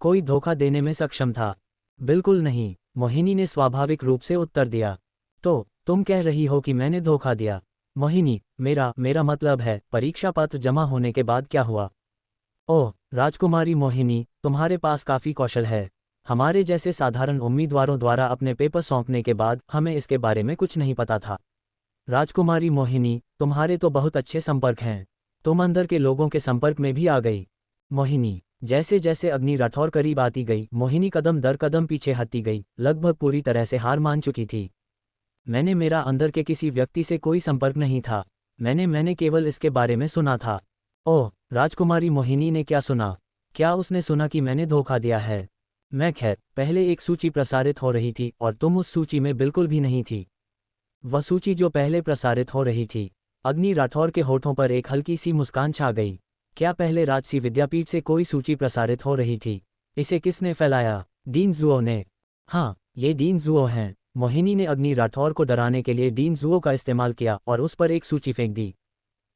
कोई धोखा देने में सक्षम था? बिल्कुल नहीं, मोहिनी ने स्वाभाविक रूप से उत्तर दिया। तो तुम कह रही हो कि मैंने धोखा दिया? मोहिनी, मेरा मतलब है, परीक्षा पत्र जमा होने के बाद क्या हुआ? ओह राजकुमारी मोहिनी, तुम्हारे पास काफ़ी कौशल है। हमारे जैसे साधारण उम्मीदवारों द्वारा अपने पेपर सौंपने के बाद हमें इसके बारे में कुछ नहीं पता था। राजकुमारी मोहिनी, तुम्हारे तो बहुत अच्छे संपर्क हैं। तुम अंदर के लोगों के संपर्क में भी आ गई। मोहिनी, जैसे जैसे अग्नि राठौर करीब आती गई, मोहिनी कदम दर कदम पीछे हटती गई, लगभग पूरी तरह से हार मान चुकी थी। मेरा अंदर के किसी व्यक्ति से कोई संपर्क नहीं था। मैंने केवल इसके बारे में सुना था। ओह, राजकुमारी मोहिनी ने क्या सुना? क्या उसने सुना कि मैंने धोखा दिया है? खैर, पहले एक सूची प्रसारित हो रही थी और तुम उस सूची में बिल्कुल भी नहीं थी। वह सूची जो पहले प्रसारित हो रही थी। अग्नि राठौर के होठों पर एक हल्की सी मुस्कान छा गई। क्या पहले राजसी विद्यापीठ से कोई सूची प्रसारित हो रही थी? इसे किसने फैलाया? डीन जुओ ने। हाँ, ये डीन जुओ हैं। मोहिनी ने अग्नि राठौर को डराने के लिए डीन जुओ का इस्तेमाल किया और उस पर एक सूची फेंक दी।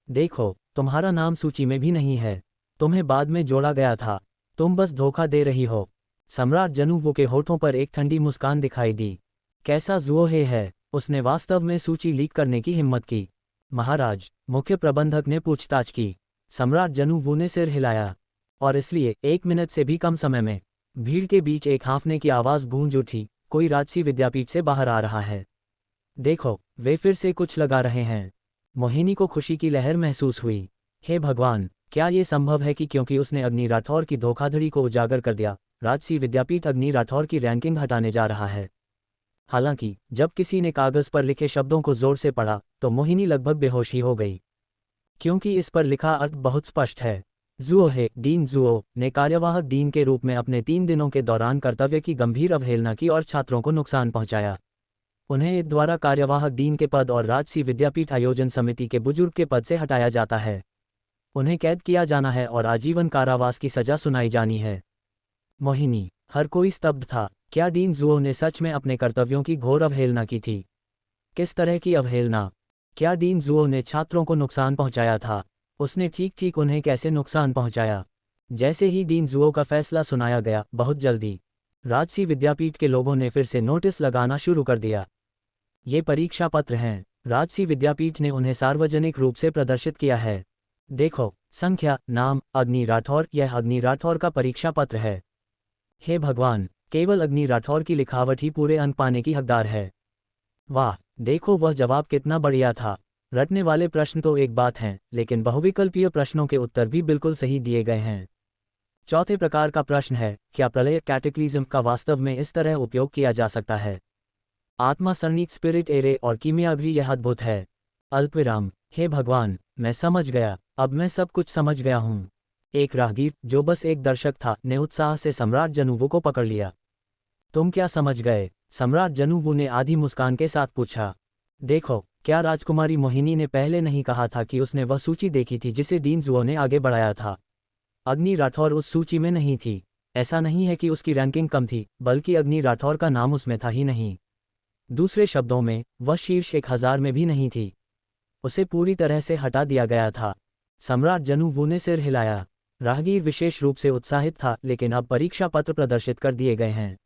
देखो, तुम्हारा नाम सूची में भी नहीं है। तुम्हें बाद में जोड़ा गया था। तुम बस धोखा दे रही हो। सम्राट जनूवो के होठों पर एक ठंडी मुस्कान दिखाई दी। कैसा जुओ है? उसने वास्तव में सूची लीक करने की हिम्मत की? महाराज, मुख्य प्रबंधक ने पूछताछ की। सम्राट जनूवो ने सिर हिलाया। और इसलिए 1 मिनट से भी कम समय में भीड़ के बीच एक हाँफने की आवाज़ गूंज उठी। कोई राजसी विद्यापीठ से बाहर आ रहा है। देखो, वे फिर से कुछ लगा रहे हैं। मोहिनी को खुशी की लहर महसूस हुई। हे भगवान, क्या ये संभव है कि क्योंकि उसने अग्नि राठौर की धोखाधड़ी को उजागर कर दिया, राजसी विद्यापीठ अग्नि राठौर की रैंकिंग हटाने जा रहा है? हालांकि जब किसी ने कागज पर लिखे शब्दों को जोर से पढ़ा तो मोहिनी लगभग बेहोश ही हो गई, क्योंकि इस पर लिखा अर्थ बहुत स्पष्ट है। जुओ है, डीन जुओ ने कार्यवाहक डीन के रूप में अपने 3 दिनों के दौरान कर्तव्य की गंभीर अवहेलना की और छात्रों को नुकसान पहुंचाया। उन्हें द्वारा कार्यवाहक डीन के पद और राजसी विद्यापीठ आयोजन समिति के बुजुर्ग के पद से हटाया जाता है। उन्हें कैद किया जाना है और आजीवन कारावास की सजा सुनाई जानी है। मोहिनी, हर कोई स्तब्ध था। क्या डीन जुओ ने सच में अपने कर्तव्यों की घोर अवहेलना की थी? किस तरह की अवहेलना? क्या डीन जुओ ने छात्रों को नुकसान पहुंचाया था? उसने ठीक उन्हें कैसे नुकसान पहुंचाया? जैसे ही डीन जुओ का फैसला सुनाया गया, बहुत जल्दी राजसी विद्यापीठ के लोगों ने फिर से नोटिस लगाना शुरू कर दिया। ये परीक्षा पत्र हैं। राजसी विद्यापीठ ने उन्हें सार्वजनिक रूप से प्रदर्शित किया है। देखो, संख्या, नाम, अग्नि राठौर। यह अग्नि राठौर का परीक्षा पत्र है। हे भगवान, केवल अग्नि राठौर की लिखावट ही पूरे अंक पाने की हकदार है। वाह, देखो वह जवाब कितना बढ़िया था। रटने वाले प्रश्न तो एक बात हैं, लेकिन बहुविकल्पीय प्रश्नों के उत्तर भी बिल्कुल सही दिए गए हैं। चौथे प्रकार का प्रश्न है, क्या प्रलय कैटेक्लिज्म का वास्तव में इस तरह उपयोग किया जा सकता है? आत्मा सरनीक स्पिरिट एरे और कीमियागरी यह अद्भुत है। अल्पविराम। हे भगवान, मैं समझ गया, अब मैं सब कुछ समझ गया हूँ। एक राहगीर, जो बस एक दर्शक था, ने उत्साह से सम्राट जनूवू को पकड़ लिया। तुम क्या समझ गए? सम्राट जनूवू ने आधी मुस्कान के साथ पूछा। देखो, क्या राजकुमारी मोहिनी ने पहले नहीं कहा था कि उसने वह सूची देखी थी जिसे डीन जुओ ने आगे बढ़ाया था? अग्नि राठौर उस सूची में नहीं थी। ऐसा नहीं है कि उसकी रैंकिंग कम थी, बल्कि अग्नि राठौर का नाम उसमें था ही नहीं। दूसरे शब्दों में, वह शीर्ष 1000 में भी नहीं थी। उसे पूरी तरह से हटा दिया गया था। सम्राट जनूवू ने सिर हिलाया। राहगीर विशेष रूप से उत्साहित था, लेकिन अब परीक्षा पत्र प्रदर्शित कर दिए गए हैं।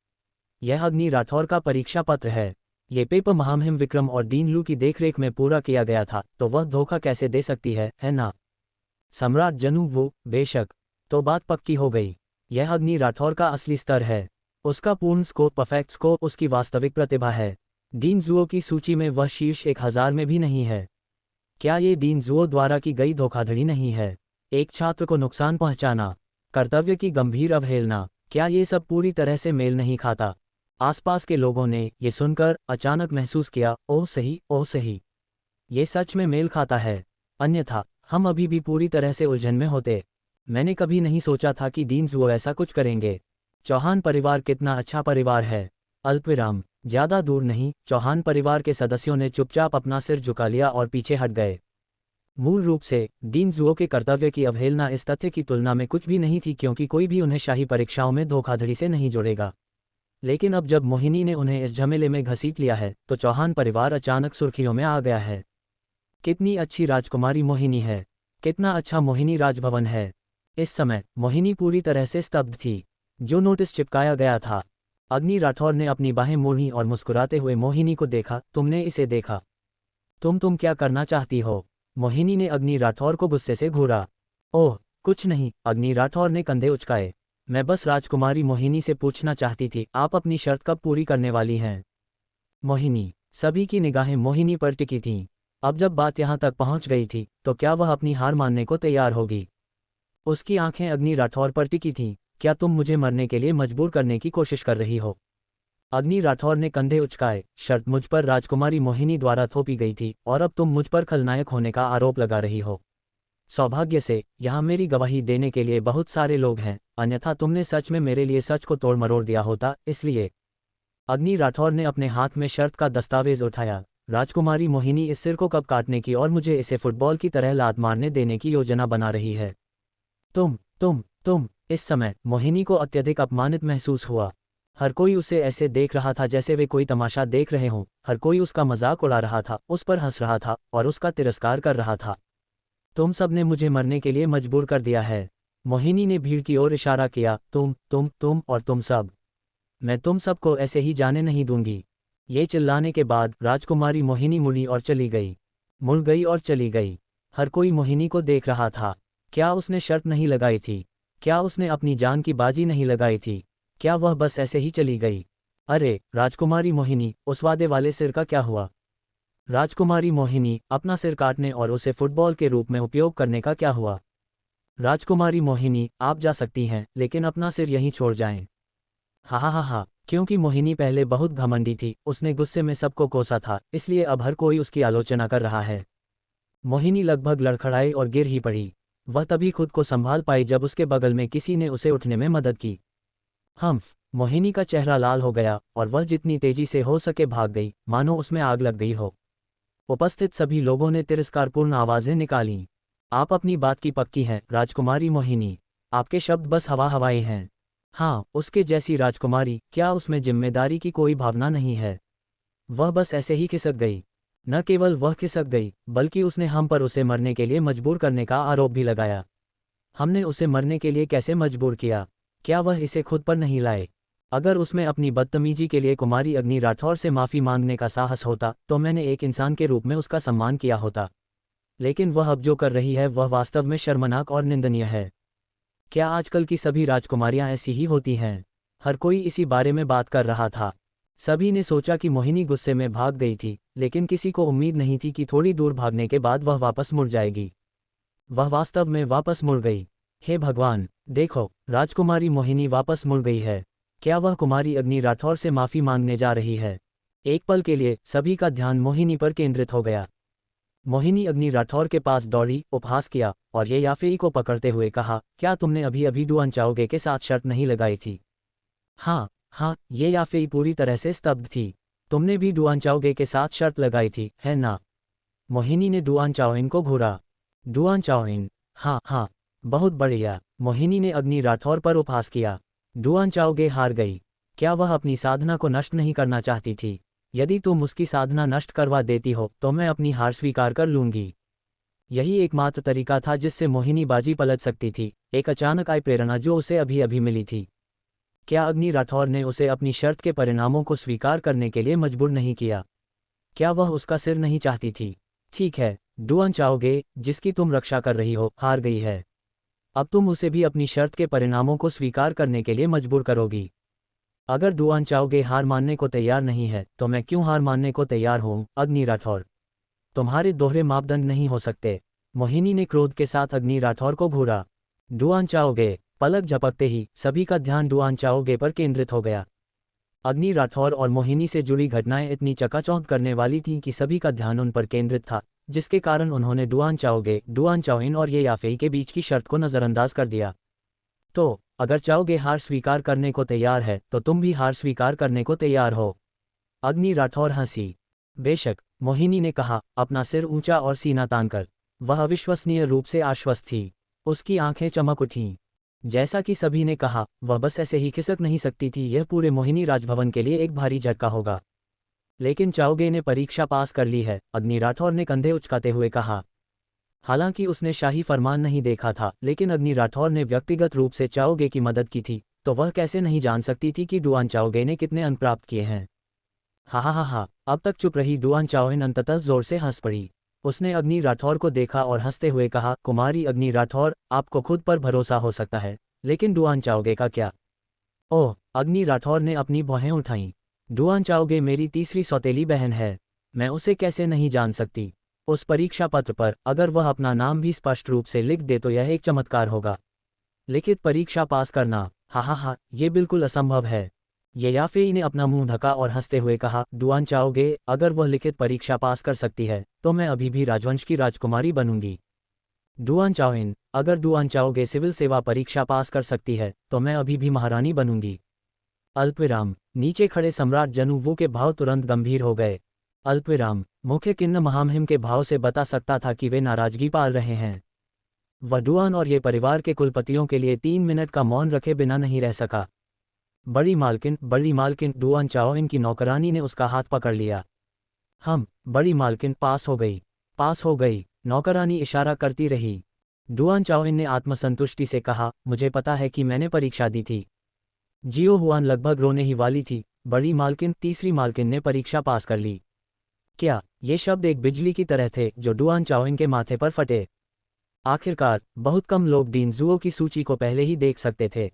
यह अग्नि राठौर का परीक्षा पत्र है। ये पेपर महामहिम विक्रम और दीन लू की देखरेख में पूरा किया गया था, तो वह धोखा कैसे दे सकती है ना? सम्राट जनूवू, बेशक। तो बात पक्की हो गई। यह अग्नि राठौर का असली स्तर है। उसका पूर्ण स्कोर, परफेक्ट स्कोर, उसकी वास्तविक प्रतिभा है। डीन जुओ की सूची में वह शीर्ष 1000 में भी नहीं है। क्या ये डीन जुओ द्वारा की गई धोखाधड़ी नहीं है? एक छात्र को नुकसान पहुंचाना, कर्तव्य की गंभीर अवहेलना, क्या ये सब पूरी तरह से मेल नहीं खाता? आसपास के लोगों ने ये सुनकर अचानक महसूस किया, ओह सही, ओह सही, ये सच में मेल खाता है। अन्यथा हम अभी भी पूरी तरह से उलझन में होते। मैंने कभी नहीं सोचा था कि डीन जुओ ऐसा कुछ करेंगे। चौहान परिवार कितना अच्छा परिवार है। अल्पविराम। ज्यादा दूर नहीं, चौहान परिवार के सदस्यों ने चुपचाप अपना सिर झुका लिया और पीछे हट गए। मूल रूप से डीन जुओ के कर्तव्य की अवहेलना इस तथ्य की तुलना में कुछ भी नहीं थी, क्योंकि कोई भी उन्हें शाही परीक्षाओं में धोखाधड़ी से नहीं जोड़ेगा। लेकिन अब जब मोहिनी ने उन्हें इस झमेले में घसीट लिया है, तो चौहान परिवार अचानक सुर्खियों में आ गया है। कितनी अच्छी राजकुमारी मोहिनी है, कितना अच्छा मोहिनी राजभवन है। इस समय मोहिनी पूरी तरह से स्तब्ध थी। जो नोटिस चिपकाया गया था। अग्नि राठौर ने अपनी बाहें मोड़ी और मुस्कुराते हुए मोहिनी को देखा। तुमने इसे देखा? तुम क्या करना चाहती हो? मोहिनी ने अग्नि राठौर को गुस्से से घूरा। ओह, कुछ नहीं, अग्नि राठौर ने कंधे उचकाए। मैं बस राजकुमारी मोहिनी से पूछना चाहती थी, आप अपनी शर्त कब पूरी करने वाली हैं? मोहिनी। सभी की निगाहें मोहिनी पर टिकी थीं। अब जब बात यहाँ तक पहुँच गई थी, तो क्या वह अपनी हार मानने को तैयार होगी? उसकी आंखें अग्नि राठौर पर टिकी थीं। क्या तुम मुझे मरने के लिए मजबूर करने की कोशिश कर रही हो? अग्नि राठौर ने कंधे उचकाए। शर्त मुझ पर राजकुमारी मोहिनी द्वारा थोपी गई थी, और अब तुम मुझ पर खलनायक होने का आरोप लगा रही हो। सौभाग्य से यहाँ मेरी गवाही देने के लिए बहुत सारे लोग हैं, अन्यथा तुमने सच में मेरे लिए सच को तोड़ मरोड़ दिया होता, इसलिए। अग्नि राठौर ने अपने हाथ में शर्त का दस्तावेज उठाया। राजकुमारी मोहिनी इस सिर को कब काटने की और मुझे इसे फुटबॉल की तरह लात मारने देने की योजना बना रही है। तुम। इस समय मोहिनी को अत्यधिक अपमानित महसूस हुआ। हर कोई उसे ऐसे देख रहा था जैसे वे कोई तमाशा देख रहे हों। हर कोई उसका मजाक उड़ा रहा था, उस पर हंस रहा था और उसका तिरस्कार कर रहा था। तुम सब ने मुझे मरने के लिए मजबूर कर दिया है। मोहिनी ने भीड़ की ओर इशारा किया। तुम और तुम सब। मैं तुम सबको ऐसे ही जाने नहीं दूंगी। ये चिल्लाने के बाद राजकुमारी मोहिनी मुड़ी और चली गई। मुड़ गई और चली गई। हर कोई मोहिनी को देख रहा था। क्या उसने शर्त नहीं लगाई थी? क्या उसने अपनी जान की बाजी नहीं लगाई थी? क्या वह बस ऐसे ही चली गई? अरे राजकुमारी मोहिनी, उस वादे वाले सिर का क्या हुआ? राजकुमारी मोहिनी, अपना सिर काटने और उसे फुटबॉल के रूप में उपयोग करने का क्या हुआ? राजकुमारी मोहिनी, आप जा सकती हैं, लेकिन अपना सिर यहीं छोड़ जाएं। हा, क्योंकि मोहिनी पहले बहुत घमंडी थी, उसने गुस्से में सबको कोसा था, इसलिए अब हर कोई उसकी आलोचना कर रहा है। मोहिनी लगभग लड़खड़ाई और गिर ही पड़ी। वह तभी खुद को संभाल पाई जब उसके बगल में किसी ने उसे उठने में मदद की। मोहिनी का चेहरा लाल हो गया और वह जितनी तेजी से हो सके भाग गई, मानो उसमें आग लग गई हो। उपस्थित सभी लोगों ने तिरस्कारपूर्ण आवाजें निकालीं। आप अपनी बात की पक्की हैं, राजकुमारी मोहिनी। आपके शब्द बस हवाएं हैं। हाँ, उसके जैसी राजकुमारी, क्या उसमें जिम्मेदारी की कोई भावना नहीं है? वह बस ऐसे ही खिसक गई। न केवल वह खिसक गई, बल्कि उसने हम पर उसे मरने के लिए मजबूर करने का आरोप भी लगाया। हमने उसे मरने के लिए कैसे मजबूर किया? क्या वह इसे खुद पर नहीं लाए? अगर उसमें अपनी बदतमीजी के लिए कुमारी अग्नि राठौर से माफ़ी मांगने का साहस होता, तो मैंने एक इंसान के रूप में उसका सम्मान किया होता। लेकिन वह अब जो कर रही है वह वास्तव में शर्मनाक और निंदनीय है। क्या आजकल की सभी राजकुमारियां ऐसी ही होती हैं? हर कोई इसी बारे में बात कर रहा था। सभी ने सोचा कि मोहिनी गुस्से में भाग गई थी, लेकिन किसी को उम्मीद नहीं थी कि थोड़ी दूर भागने के बाद वह वापस मुड़ जाएगी। वह वास्तव में वापस मुड़ गई। हे भगवान, देखो, राजकुमारी मोहिनी वापस मुड़ गई है। क्या वह कुमारी अग्नि राठौर से माफ़ी मांगने जा रही है? एक पल के लिए सभी का ध्यान मोहिनी पर केंद्रित हो गया। मोहिनी अग्नि राठौर के पास दौड़ी, उपहास किया और ये याफेई को पकड़ते हुए कहा, क्या तुमने अभी अभी डुआन चाओगे के साथ शर्त नहीं लगाई थी? हाँ हाँ, ये याफेई पूरी तरह से स्तब्ध थी। तुमने भी डुआन चाओगे के साथ शर्त लगाई थी, है ना? मोहिनी ने डुआन चाओइन को घूरा। डुआन चाओइन, हाँ हाँ, बहुत बढ़िया। मोहिनी ने अग्नि राठौर पर उपहास किया। डुआन चाओगे हार गई। क्या वह अपनी साधना को नष्ट नहीं करना चाहती थी? यदि तुम उसकी साधना नष्ट करवा देती हो तो मैं अपनी हार स्वीकार कर लूंगी। यही एकमात्र तरीका था जिससे मोहिनी बाजी पलट सकती थी, एक अचानक आई प्रेरणा जो उसे अभी अभी मिली थी। क्या अग्नि राठौर ने उसे अपनी शर्त के परिणामों को स्वीकार करने के लिए मजबूर नहीं किया? क्या वह उसका सिर नहीं चाहती थी? ठीक है, डुआन चाओगे, जिसकी तुम रक्षा कर रही हो, हार गई है। अब तुम उसे भी अपनी शर्त के परिणामों को स्वीकार करने के लिए मजबूर करोगी। अगर डुआन चाओगे हार मानने को तैयार नहीं है तो मैं क्यों हार मानने को तैयार हूँ, अग्नि राठौर। तुम्हारे दोहरे मापदंड नहीं हो सकते। मोहिनी ने क्रोध के साथ अग्नि राठौर को घूरा। डुआन चाओगे, पलक झपकते ही सभी का ध्यान डुआन चाओगे पर केंद्रित हो गया। अग्नि राठौर और मोहिनी से जुड़ी घटनाएं इतनी चकाचौंध करने वाली थीं कि सभी का ध्यान उन पर केंद्रित था, जिसके कारण उन्होंने डुआन चाओगे, डुआन चाओइन और ये याफेई के बीच की शर्त को नज़रअंदाज कर दिया। तो अगर चाओगे हार स्वीकार करने को तैयार है तो तुम भी हार स्वीकार करने को तैयार हो? अग्नि राठौर हंसी। बेशक, मोहिनी ने कहा, अपना सिर ऊंचा और सीना तानकर। वह अविश्वसनीय रूप से आश्वस्त थी। उसकी आंखें चमक उठीं। जैसा कि सभी ने कहा, वह बस ऐसे ही खिसक नहीं सकती थी। यह पूरे मोहिनी राजभवन के लिए एक भारी झटका होगा। लेकिन चाओगे ने परीक्षा पास कर ली है, अग्नि राठौर ने कंधे उचकाते हुए कहा। हालांकि उसने शाही फरमान नहीं देखा था, लेकिन अग्नि राठौर ने व्यक्तिगत रूप से चाओगे की मदद की थी, तो वह कैसे नहीं जान सकती थी कि डुआन चाओगे ने कितने अंक प्राप्त किए हैं। हा हा हा हा, अब तक चुप रही डुआन चाओइन अंततः जोर से हंस पड़ी। उसने अग्नि राठौर को देखा और हंसते हुए कहा, कुमारी अग्नि राठौर, आपको खुद पर भरोसा हो सकता है, लेकिन डुआन चाओगे का क्या? ओह, अग्नि राठौर ने अपनी भौहें उठाईं। डुआन चाओगे मेरी तीसरी सौतेली बहन है। मैं उसे कैसे नहीं जान सकती? उस परीक्षा पत्र पर अगर वह अपना नाम भी स्पष्ट रूप से लिख दे तो यह एक चमत्कार होगा। लिखित परीक्षा पास करना, हा हा हा, ये बिल्कुल असंभव है। ये याफेई ने अपना मुंह ढका और हंसते हुए कहा, डुआन चाओगे, अगर वह लिखित परीक्षा पास कर सकती है तो मैं अभी भी राजवंश की राजकुमारी बनूंगी। डुआन चाओइन, अगर डुआन चाओगे सिविल सेवा परीक्षा पास कर सकती है तो मैं अभी भी महारानी बनूंगी। अल्पविराम। नीचे खड़े सम्राट जनू वू के भाव तुरंत गंभीर हो गए। अल्पविराम। मुख्य किन्न महामहिम के भाव से बता सकता था कि वे नाराजगी पाल रहे हैं। वह डुआन और ये परिवार के कुलपतियों के लिए 3 मिनट का मौन रखे बिना नहीं रह सका। बड़ी मालकिन, डुआन चाओइन की नौकरानी ने उसका हाथ पकड़ लिया। बड़ी मालकिन, पास हो गई, नौकरानी इशारा करती रही। डुआन चाओइन ने आत्मसंतुष्टि से कहा, मुझे पता है कि मैंने परीक्षा दी थी। जियो हुआन लगभग रोने ही वाली थी। बड़ी मालकिन, तीसरी मालकिन ने परीक्षा पास कर ली। क्या? ये शब्द एक बिजली की तरह थे जो डुआन चाओइन के माथे पर फटे। आखिरकार, बहुत कम लोग डीन जुओ की सूची को पहले ही देख सकते थे।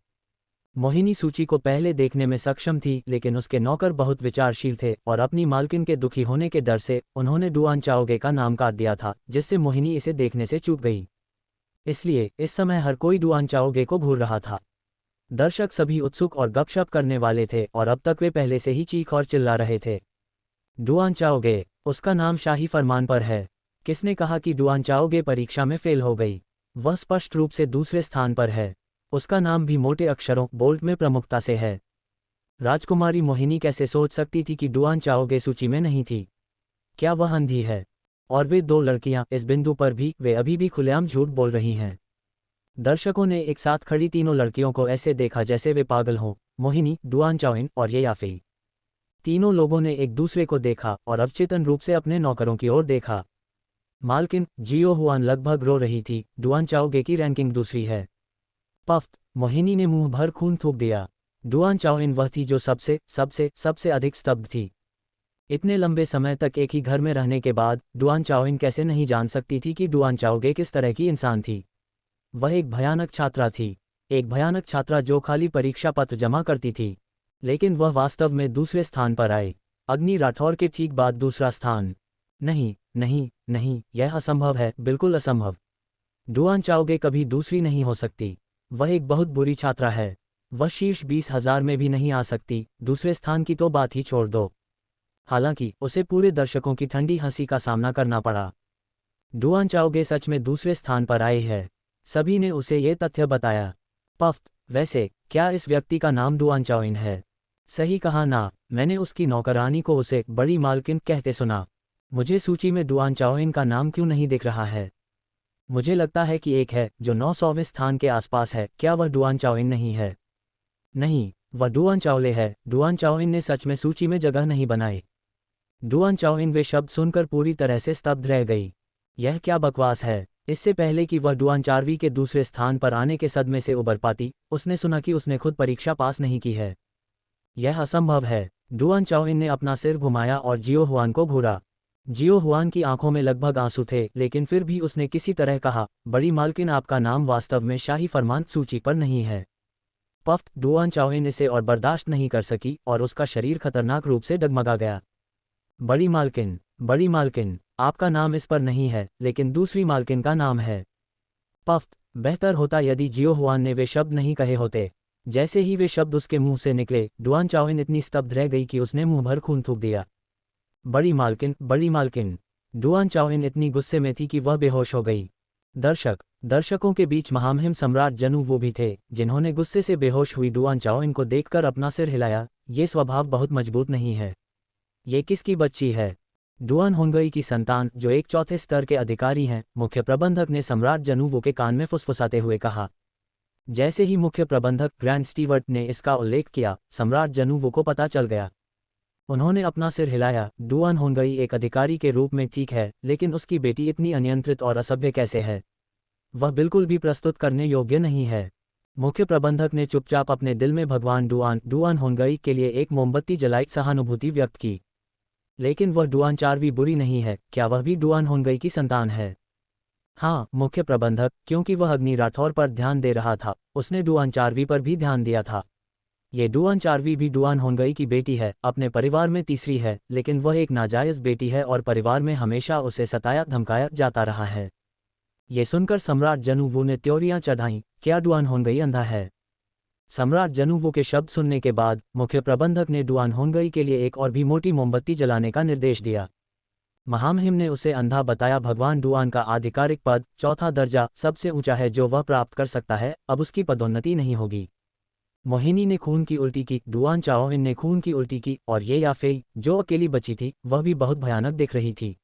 मोहिनी सूची को पहले देखने में सक्षम थी, लेकिन उसके नौकर बहुत विचारशील थे और अपनी मालकिन के दुखी होने के डर से उन्होंने डुआन चाओगे का नाम काट दिया था, जिससे मोहिनी इसे देखने से चूक गई। इसलिए इस समय हर कोई डुआन चाओगे को घूर रहा था। दर्शक सभी उत्सुक और गपशप करने वाले थे और अब तक वे पहले से ही चीख और चिल्ला रहे थे। डुआन चाओगे, उसका नाम शाही फरमान पर है। किसने कहा कि डुआन चाओगे परीक्षा में फेल हो गई? वह स्पष्ट रूप से दूसरे स्थान पर है। उसका नाम भी मोटे अक्षरों बोल्ड में प्रमुखता से है। राजकुमारी मोहिनी कैसे सोच सकती थी कि डुआन चाओगे सूची में नहीं थी? क्या वह अंधी है? और वे 2 लड़कियां, इस बिंदु पर भी वे अभी भी खुलेआम झूठ बोल रही हैं। दर्शकों ने एक साथ खड़ी तीनों लड़कियों को ऐसे देखा जैसे वे पागल हों। मोहिनी, डुआन चाओइन और ये याफेई। तीनों लोगों ने एक दूसरे को देखा और अवचेतन रूप से अपने नौकरों की ओर देखा। मालकिन, जियो हुआन लगभग रो रही थी, डुआन चाओगे की रैंकिंग दूसरी है। पफ। मोहिनी ने मुंह भर खून थूक दिया। डुआन चाओइन वह थी जो सबसे अधिक स्तब्ध थी। इतने लंबे समय तक एक ही घर में रहने के बाद डुआन चाओइन कैसे नहीं जान सकती थी कि डुआन चाओगे किस तरह की इंसान थी? वह एक भयानक छात्रा थी। एक भयानक छात्रा जो खाली परीक्षा पत्र जमा करती थी। लेकिन वह वास्तव में दूसरे स्थान पर आई। अग्नि राठौर के ठीक बाद दूसरा स्थान। नहीं नहीं नहीं, यह असंभव है, बिल्कुल असंभव। डुआन चाओगे कभी दूसरी नहीं हो सकती। वह एक बहुत बुरी छात्रा है। वह शीर्ष 20,000 में भी नहीं आ सकती, दूसरे स्थान की तो बात ही छोड़ दो। हालांकि उसे पूरे दर्शकों की ठंडी हंसी का सामना करना पड़ा। डुआन चाओगे सच में दूसरे स्थान पर आए हैं। सभी ने उसे ये तथ्य बताया। पफ्त, वैसे क्या इस व्यक्ति का नाम डुआन चाओइन है? सही कहा ना, मैंने उसकी नौकरानी को उसे बड़ी मालकिन कहते सुना। मुझे सूची में डुआन चाओइन का नाम क्यों नहीं दिख रहा है? मुझे लगता है कि एक है जो 900वें स्थान के आसपास है। क्या वह डुआन चाओइन नहीं है? नहीं, वह डुआन चाओले है। डुआन चाओइन ने सच में सूची में जगह नहीं बनाई। डुआन चाओइन वे शब्द सुनकर पूरी तरह से स्तब्ध रह गई। यह क्या बकवास है? इससे पहले कि वह डुआन चार्वी के दूसरे स्थान पर आने के सदमे से उबर पाती, उसने सुना कि उसने खुद परीक्षा पास नहीं की है। यह असंभव है। डुआन चाओइन ने अपना सिर घुमाया और जियो हुआन को घूरा। जियो हुआन की आंखों में लगभग आंसू थे, लेकिन फिर भी उसने किसी तरह कहा, बड़ी मालकिन आपका नाम वास्तव में शाही फरमान सूची पर नहीं है। पफ्त, डुआन चाओइन इसे और बर्दाश्त नहीं कर सकी और उसका शरीर खतरनाक रूप से डगमगा गया। बड़ी मालकिन, आपका नाम इस पर नहीं है, लेकिन दूसरी मालकिन का नाम है। पफ्त, बेहतर होता यदि जियो हुआन ने वे शब्द नहीं कहे होते। जैसे ही वे शब्द उसके मुंह से निकले, डुआन चाओइन इतनी स्तब्ध रह गई कि उसने मुंह भर खून थूक दिया। बड़ी मालकिन। डुआन चाओइन इतनी गुस्से में थी कि वह बेहोश हो गई। दर्शकों के बीच महामहिम सम्राट जनू वो भी थे, जिन्होंने गुस्से से बेहोश हुई डुआन चाओइन को देखकर अपना सिर हिलाया। ये स्वभाव बहुत मजबूत नहीं है। ये किसकी बच्ची है? डुआन होंगई की संतान, जो एक चौथे स्तर के अधिकारी हैं, मुख्य प्रबंधक ने सम्राट जनूवो के कान में फुसफुसाते हुए कहा। जैसे ही मुख्य प्रबंधक ग्रैंड स्टीवर्ट ने इसका उल्लेख किया, सम्राट जनूवो को पता चल गया। उन्होंने अपना सिर हिलाया। डुआन होंगई एक अधिकारी के रूप में ठीक है, लेकिन उसकी बेटी इतनी अनियंत्रित और असभ्य कैसे है? वह बिल्कुल भी प्रस्तुत करने योग्य नहीं है। मुख्य प्रबंधक ने चुपचाप अपने दिल में भगवान डुआन होंगई के लिए एक मोमबत्ती जलाई सहानुभूति व्यक्त की। लेकिन वह डुआन चार्वी बुरी नहीं है। क्या वह भी डुआन होंगई की संतान है? हाँ, मुख्य प्रबंधक, क्योंकि वह अग्नि राठौर पर ध्यान दे रहा था, उसने डुआन चार्वी पर भी ध्यान दिया था। ये डुआन चार्वी भी डुआन होंगई की बेटी है, अपने परिवार में तीसरी है, लेकिन वह एक नाजायज बेटी है और परिवार में हमेशा उसे सताया धमकाया जाता रहा है। ये सुनकर सम्राट जनूवू ने त्योरियां चढ़ाईं, क्या डुआन होंगई अंधा है? सम्राट जनूवो के शब्द सुनने के बाद मुख्य प्रबंधक ने डुआन होंगई के लिए एक और भी मोटी मोमबत्ती जलाने का निर्देश दिया। महामहिम ने उसे अंधा बताया। भगवान डुआन का आधिकारिक पद, चौथा दर्जा, सबसे ऊंचा है जो वह प्राप्त कर सकता है। अब उसकी पदोन्नति नहीं होगी। मोहिनी ने खून की उल्टी की, डुआन चाओइन ने खून की उल्टी की, और ये याफेई, जो अकेली बची थी, वह भी बहुत भयानक दिख रही थी।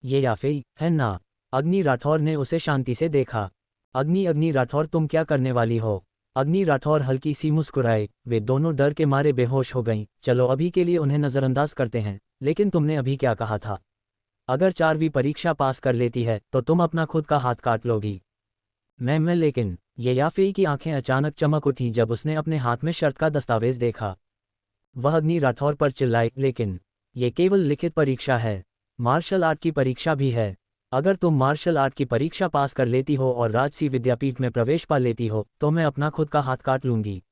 ये याफेई है ना? अग्नि राठौर ने उसे शांति से देखा। अग्नि राठौर, तुम क्या करने वाली हो? अग्नि राठौर हल्की सी मुस्कुराए। वे दोनों डर के मारे बेहोश हो गईं। चलो अभी के लिए उन्हें नज़रअंदाज करते हैं, लेकिन तुमने अभी क्या कहा था? अगर चारवीं परीक्षा पास कर लेती है तो तुम अपना खुद का हाथ काट लोगी। मैं लेकिन ये याफेई की आंखें अचानक चमक उठीं जब उसने अपने हाथ में शर्त का दस्तावेज देखा। वह अग्नि राठौर पर चिल्लाई, लेकिन ये केवल लिखित परीक्षा है, मार्शल आर्ट की परीक्षा भी है। अगर तुम मार्शल आर्ट की परीक्षा पास कर लेती हो और राजसी विद्यापीठ में प्रवेश पा लेती हो, तो मैं अपना खुद का हाथ काट लूंगी।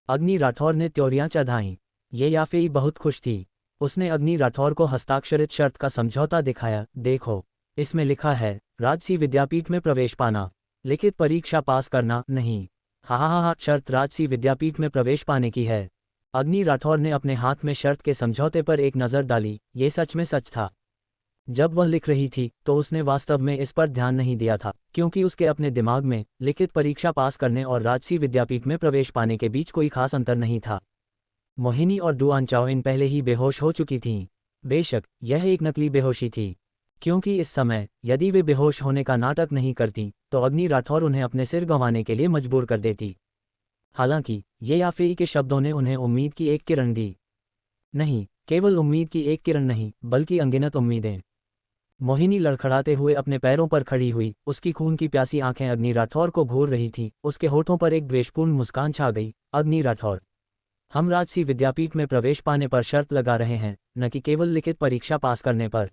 अग्नि राठौर ने त्योरियां चढ़ाईं। ये याफेई बहुत खुश थी। उसने अग्नि राठौर को हस्ताक्षरित शर्त का समझौता दिखाया। देखो, इसमें लिखा है, राजसी विद्यापीठ में प्रवेश पाना, लिखित परीक्षा पास करना नहीं। हा, शर्त राजसी विद्यापीठ में प्रवेश पाने की है। अग्नि राठौर ने अपने हाथ में शर्त के समझौते पर एक नज़र डाली। ये सच में सच था। जब वह लिख रही थी तो उसने वास्तव में इस पर ध्यान नहीं दिया था, क्योंकि उसके अपने दिमाग में लिखित परीक्षा पास करने और राजसी विद्यापीठ में प्रवेश पाने के बीच कोई खास अंतर नहीं था। मोहिनी और डुआन चाओइन पहले ही बेहोश हो चुकी थीं। बेशक यह एक नकली बेहोशी थी, क्योंकि इस समय यदि वे बेहोश होने का नाटक नहीं करती तो अग्नि राठौर उन्हें अपने सिर गंवाने के लिए मजबूर कर देती। हालांकि ये याफेई के शब्दों ने उन्हें उम्मीद की एक किरण दी। नहीं, केवल उम्मीद की एक किरण नहीं, बल्कि अनगिनत उम्मीदें। मोहिनी लड़खड़ाते हुए अपने पैरों पर खड़ी हुई। उसकी खून की प्यासी आंखें अग्नि राठौर को घूर रही थीं। उसके होठों पर एक द्वेषपूर्ण मुस्कान छा गई। अग्नि राठौर, हम राजसी विद्यापीठ में प्रवेश पाने पर शर्त लगा रहे हैं, न कि केवल लिखित परीक्षा पास करने पर।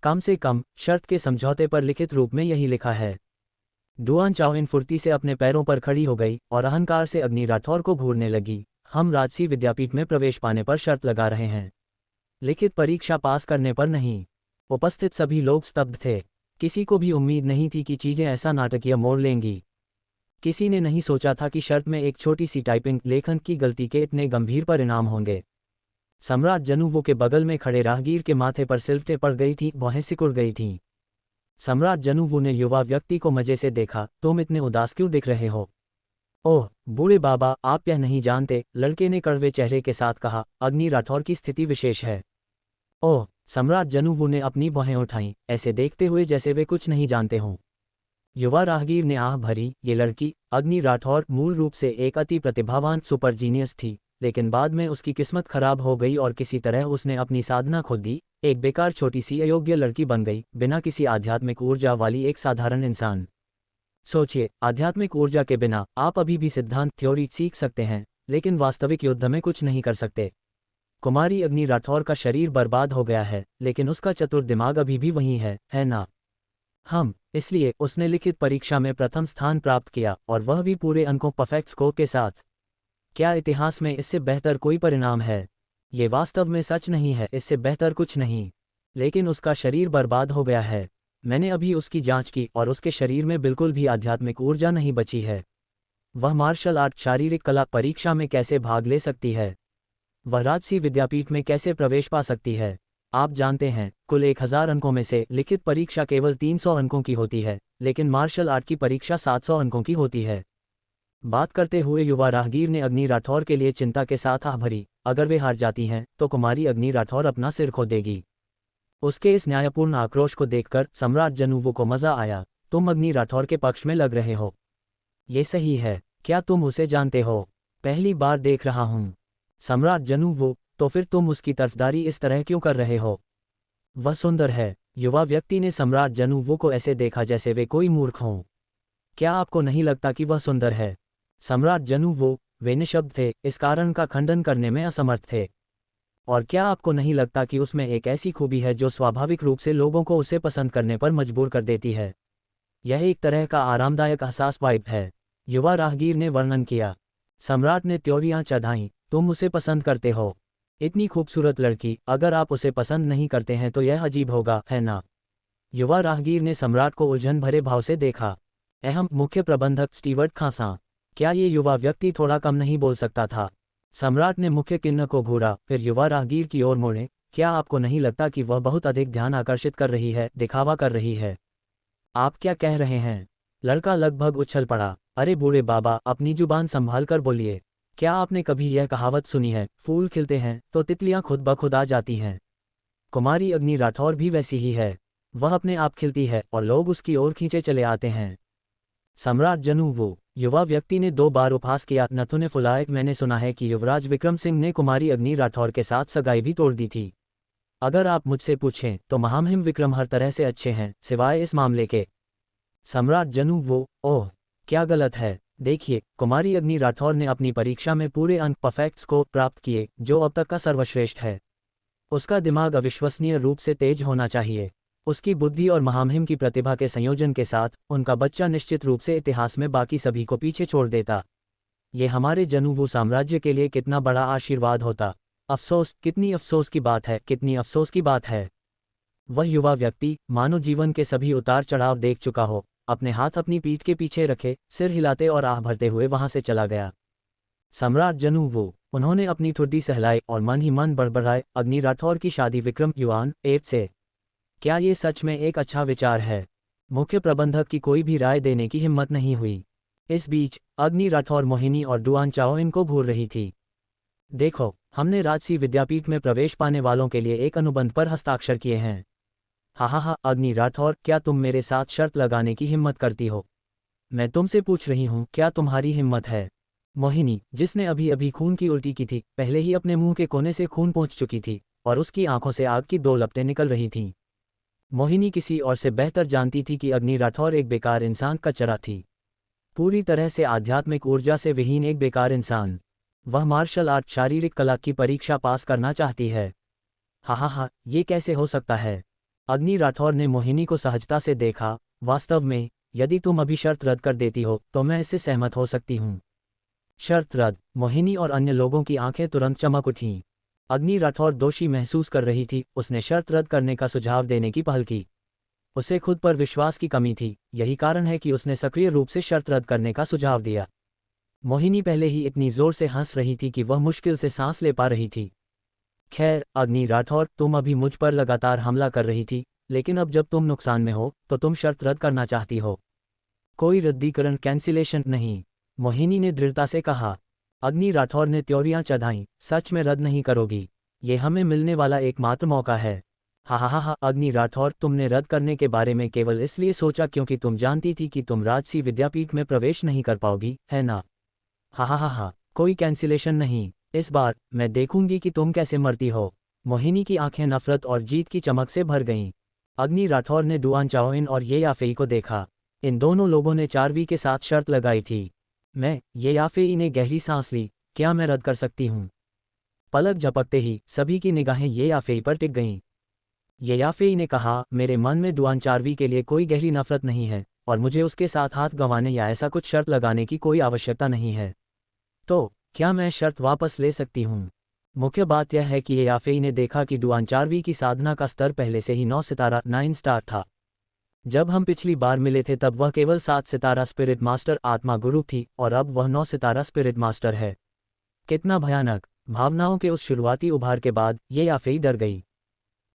कम से कम शर्त के समझौते पर लिखित रूप में यही लिखा है। डुआन चाओइन फुर्ती से अपने पैरों पर खड़ी हो गई और अहंकार से अग्नि राठौर को घूरने लगी। हम राजसी विद्यापीठ में प्रवेश पाने पर शर्त लगा रहे हैं, लिखित परीक्षा पास करने पर नहीं। उपस्थित सभी लोग स्तब्ध थे। किसी को भी उम्मीद नहीं थी कि चीजें ऐसा नाटकीय मोड़ लेंगी। किसी ने नहीं सोचा था कि शर्त में एक छोटी सी टाइपिंग लेखन की गलती के इतने गंभीर परिणाम होंगे। सम्राट जनूवो के बगल में खड़े राहगीर के माथे पर सिलवटें पड़ गई थीं, भौहें सिकुड़ गई थीं। सम्राट जनूवो ने युवा व्यक्ति को मजे से देखा। तुम इतने उदास क्यों दिख रहे हो? ओह बूढ़े बाबा, आप यह नहीं जानते, लड़के ने कड़वे चेहरे के साथ कहा। अग्नि राठौर की स्थिति विशेष है। ओह, सम्राट जनूवो ने अपनी भौहें उठाईं, ऐसे देखते हुए जैसे वे कुछ नहीं जानते हों। युवा राहगीर ने आह भरी। ये लड़की अग्नि राठौर मूल रूप से एक अति प्रतिभावान सुपर जीनियस थी, लेकिन बाद में उसकी किस्मत खराब हो गई और किसी तरह उसने अपनी साधना खो दी। एक बेकार छोटी सी अयोग्य लड़की बन गई, बिना किसी आध्यात्मिक ऊर्जा वाली एक साधारण इंसान। सोचिए, आध्यात्मिक ऊर्जा के बिना आप अभी भी सिद्धांत थ्योरी सीख सकते हैं, लेकिन वास्तविक युद्ध में कुछ नहीं कर सकते। कुमारी अग्नि राठौर का शरीर बर्बाद हो गया है, लेकिन उसका चतुर दिमाग अभी भी वही है ना? इसलिए उसने लिखित परीक्षा में प्रथम स्थान प्राप्त किया, और वह भी पूरे अंकों परफेक्ट स्कोर के साथ। क्या इतिहास में इससे बेहतर कोई परिणाम है? ये वास्तव में सच नहीं है, इससे बेहतर कुछ नहीं। लेकिन उसका शरीर बर्बाद हो गया है। मैंने अभी उसकी जांच की और उसके शरीर में बिल्कुल भी आध्यात्मिक ऊर्जा नहीं बची है। वह मार्शल आर्ट शारीरिक कला परीक्षा में कैसे भाग ले सकती है? वह राजसी विद्यापीठ में कैसे प्रवेश पा सकती है? आप जानते हैं, कुल 1000 अंकों में से लिखित परीक्षा केवल 300 अंकों की होती है, लेकिन मार्शल आर्ट की परीक्षा 700 अंकों की होती है। बात करते हुए युवा राहगीर ने अग्नि राठौर के लिए चिंता के साथ आह भरी। अगर वे हार जाती हैं तो कुमारी अग्नि राठौर अपना सिर खो देगी। उसके इस न्यायपूर्ण आक्रोश को देखकर सम्राट जनूवो को मजा आया। तुम अग्नि राठौर के पक्ष में लग रहे हो? ये सही है। क्या तुम उसे जानते हो? पहली बार देख रहा हूं। सम्राट जनूवो, तो फिर तुम उसकी तरफदारी इस तरह क्यों कर रहे हो? वह सुंदर है। युवा व्यक्ति ने सम्राट जनूवो को ऐसे देखा जैसे वे कोई मूर्ख हों। क्या आपको नहीं लगता कि वह सुंदर है? सम्राट जनूवो, वे निशब्द थे, इस कारण का खंडन करने में असमर्थ थे। और क्या आपको नहीं लगता कि उसमें एक ऐसी खूबी है जो स्वाभाविक रूप से लोगों को उसे पसंद करने पर मजबूर कर देती है? यह एक तरह का आरामदायक एहसास वाइब है, युवा राहगीर ने वर्णन किया। सम्राट ने त्योरियां चढ़ाईं। तुम उसे पसंद करते हो? इतनी खूबसूरत लड़की, अगर आप उसे पसंद नहीं करते हैं तो यह अजीब होगा, है ना? युवा राहगीर ने सम्राट को उलझन भरे भाव से देखा। अहम मुख्य प्रबंधक स्टीवर्ट खांसा, क्या ये युवा व्यक्ति थोड़ा कम नहीं बोल सकता था? सम्राट ने मुख्य किन्न को घूरा, फिर युवा राहगीर की ओर मोड़े। क्या आपको नहीं लगता कि वह बहुत अधिक ध्यान आकर्षित कर रही है, दिखावा कर रही है? आप क्या कह रहे हैं? लड़का लगभग उछल पड़ा। अरे बूढ़े बाबा, अपनी जुबान संभाल कर बोलिए। क्या आपने कभी यह कहावत सुनी है, फूल खिलते हैं तो तितलियां खुद ब खुद आ जाती हैं? कुमारी अग्नि राठौर भी वैसी ही है। वह अपने आप खिलती है और लोग उसकी ओर खींचे चले आते हैं। सम्राट जनूवो, युवा व्यक्ति ने 2 बार उपहास किया। नथुने फुलाए। मैंने सुना है कि युवराज विक्रम सिंह ने कुमारी अग्नि राठौर के साथ सगाई भी तोड़ दी थी। अगर आप मुझसे पूछें तो महामहिम विक्रम हर तरह से अच्छे हैं, सिवाय इस मामले के। सम्राट जनूवो, ओह, क्या गलत है? देखिए, कुमारी अग्नि राठौर ने अपनी परीक्षा में पूरे अंक परफेक्ट स्कोर प्राप्त किए, जो अब तक का सर्वश्रेष्ठ है। उसका दिमाग अविश्वसनीय रूप से तेज होना चाहिए। उसकी बुद्धि और महामहिम की प्रतिभा के संयोजन के साथ उनका बच्चा निश्चित रूप से इतिहास में बाकी सभी को पीछे छोड़ देता। ये हमारे जनूवो साम्राज्य के लिए कितना बड़ा आशीर्वाद होता। अफसोस, कितनी अफसोस की बात है, कितनी अफसोस की बात है। वह युवा व्यक्ति मानो जीवन के सभी उतार चढ़ाव देख चुका हो, अपने हाथ अपनी पीठ के पीछे रखे, सिर हिलाते और आह भरते हुए वहां से चला गया। सम्राट जनूवो, उन्होंने अपनी ठुड्डी सहलाई और मन ही मन बड़बड़ाए। अग्नि राठौर की शादी विक्रम युआन 8 से। क्या ये सच में एक अच्छा विचार है? मुख्य प्रबंधक की कोई भी राय देने की हिम्मत नहीं हुई। इस बीच अग्नि राठौर मोहिनी और डुआन चाओ इनको घूर रही थी। देखो, हमने राजसी विद्यापीठ में प्रवेश पाने वालों के लिए एक अनुबंध पर हस्ताक्षर किए हैं। हा, अग्नि राठौर, क्या तुम मेरे साथ शर्त लगाने की हिम्मत करती हो? मैं तुमसे पूछ रही हूँ, क्या तुम्हारी हिम्मत है? मोहिनी, जिसने अभी अभी खून की उल्टी की थी, पहले ही अपने मुंह के कोने से खून पहुंच चुकी थी और उसकी आंखों से आग की 2 लपटें निकल रही थीं। मोहिनी किसी और से बेहतर जानती थी कि अग्नि राठौर एक बेकार इंसान का चरा थी, पूरी तरह से आध्यात्मिक ऊर्जा से विहीन एक बेकार इंसान। वह मार्शल आर्ट शारीरिक कला की परीक्षा पास करना चाहती है। हा, ये कैसे हो सकता है? अग्नि राठौर ने मोहिनी को सहजता से देखा। वास्तव में, यदि तुम अभी शर्त रद्द कर देती हो तो मैं इससे सहमत हो सकती हूँ। शर्त रद्द? मोहिनी और अन्य लोगों की आंखें तुरंत चमक उठीं। अग्नि राठौर दोषी महसूस कर रही थी। उसने शर्त रद्द करने का सुझाव देने की पहल की। उसे खुद पर विश्वास की कमी थी, यही कारण है कि उसने सक्रिय रूप से शर्त रद्द करने का सुझाव दिया। मोहिनी पहले ही इतनी जोर से हंस रही थी कि वह मुश्किल से सांस ले पा रही थी। खैर अग्नि राठौर, तुम अभी मुझ पर लगातार हमला कर रही थी, लेकिन अब जब तुम नुकसान में हो तो तुम शर्त रद्द करना चाहती हो। कोई रद्दीकरण कैंसिलेशन नहीं, मोहिनी ने दृढ़ता से कहा। अग्नि राठौर ने त्योरियां चढ़ाईं, सच में रद्द नहीं करोगी? ये हमें मिलने वाला एकमात्र मौका है। हा हा हा हा, अग्नि राठौर, तुमने रद्द करने के बारे में केवल इसलिए सोचा क्योंकि तुम जानती थी कि तुम राजसी विद्यापीठ में प्रवेश नहीं कर पाओगी, है ना? हा हा हा हा, कोई कैंसिलेशन नहीं। इस बार मैं देखूंगी कि तुम कैसे मरती हो। मोहिनी की आंखें नफरत और जीत की चमक से भर गईं। अग्नि राठौर ने डुआन चाओइन और ये याफेई को देखा। इन दोनों लोगों ने चारवी के साथ शर्त लगाई थी। ये याफेई ने गहरी सांस ली। क्या मैं रद्द कर सकती हूँ? पलक झपकते ही सभी की निगाहें ये याफेई पर टिक गईं। ये याफेई ने कहा, मेरे मन में डुआन चारवी के लिए कोई गहरी नफरत नहीं है, और मुझे उसके साथ हाथ गंवाने या ऐसा कुछ शर्त लगाने की कोई आवश्यकता नहीं है। तो क्या मैं शर्त वापस ले सकती हूँ? मुख्य बात यह है कि ये याफेई ने देखा कि डुआन चारवी की साधना का स्तर पहले से ही 9 सितारा 9 स्टार था। जब हम पिछली बार मिले थे तब वह केवल 7 सितारा स्पिरिट मास्टर आत्मा गुरु थी, और अब वह 9 सितारा स्पिरिट मास्टर है। कितना भयानक! भावनाओं के उस शुरुआती उभार के बाद ये याफेई डर गई।